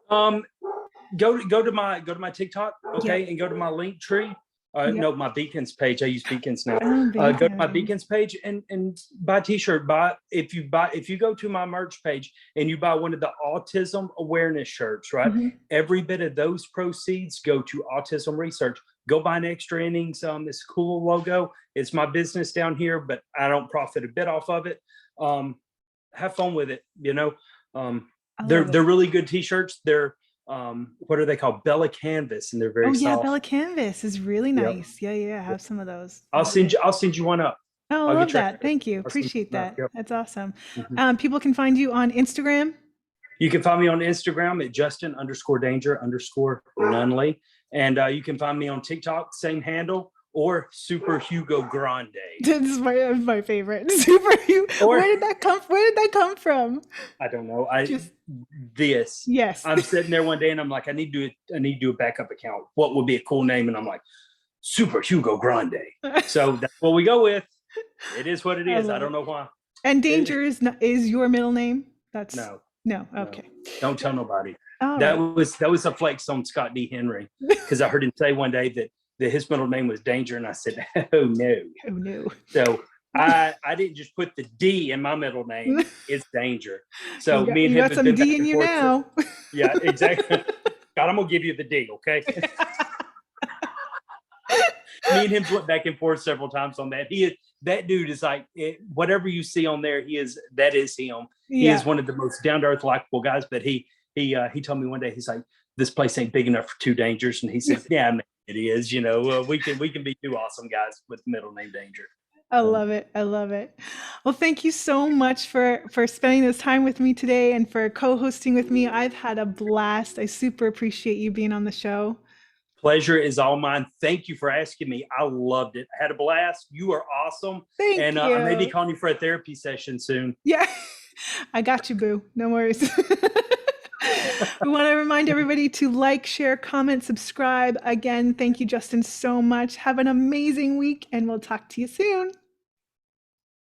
Go to my TikTok, okay, Yep. and go to my link tree. Yep. No, my Beacons page. I use Beacons now. Oh, Go to my Beacons. Beacons page and buy a t-shirt. If you go to my merch page and you buy one of the autism awareness shirts, right? Every bit of those proceeds go to autism research. Go buy an Extra Innings. This cool logo. It's my business down here, but I don't profit a bit off of it. Have fun with it. They're really good t-shirts. what are they called? Bella Canvas, and they're Oh very yeah, soft. Bella Canvas is really Yep. nice. Yeah, yeah, I Yep. have some of those. I'll Those are send good. you. I'll send you one up. Oh, I I'll get love your that. address. Thank you. I'll send Appreciate you one up. that. Yep. That's awesome. Mhm. People can find you on Instagram. You can find me on Instagram at Justin_Danger_Nunley. And you can find me on TikTok, same handle, or Super Hugo Grande. This is my favorite. Super you. Or Where did that come from? I don't know. Just This. yes. I'm sitting there one day and I'm like, I need to do a backup account. What would be a cool name? And I'm like, Super Hugo Grande. So that's what we go with. It is what it I is. I love don't it. know why. And It, Danger is your middle name? That's no, no. no, Okay. don't tell nobody. All That right. was a flex on Scott D. Henry because I heard him say one day that his middle name was Danger, and I said, oh no. Oh no. So I didn't just put the D in my middle name. It's Danger. So me and You him got have some been back D in and you forth. now. Yeah, exactly. God, I'm gonna give you the D, okay? Me and him went back and forth several times on that. That dude is like whatever you see on there. That is him. He is Yeah. one of the most down to earth, likable guys. But he told me one day, he's like, this place ain't big enough for two Dangers, and he said, yeah, man, it is. We can be two awesome guys with middle name Danger. I love it. I love it. Well, thank you so much for spending this time with me today and for co-hosting with me. I've had a blast. I super appreciate you being on the show. Pleasure is all mine. Thank you for asking me. I loved it. I had a blast. You are awesome. Thank And I may be you. calling you for a therapy session soon. Yeah, I got you, boo. No worries. We want to remind everybody to like, share, comment, subscribe. Again, thank you, Justin, so much. Have an amazing week, and we'll talk to you soon.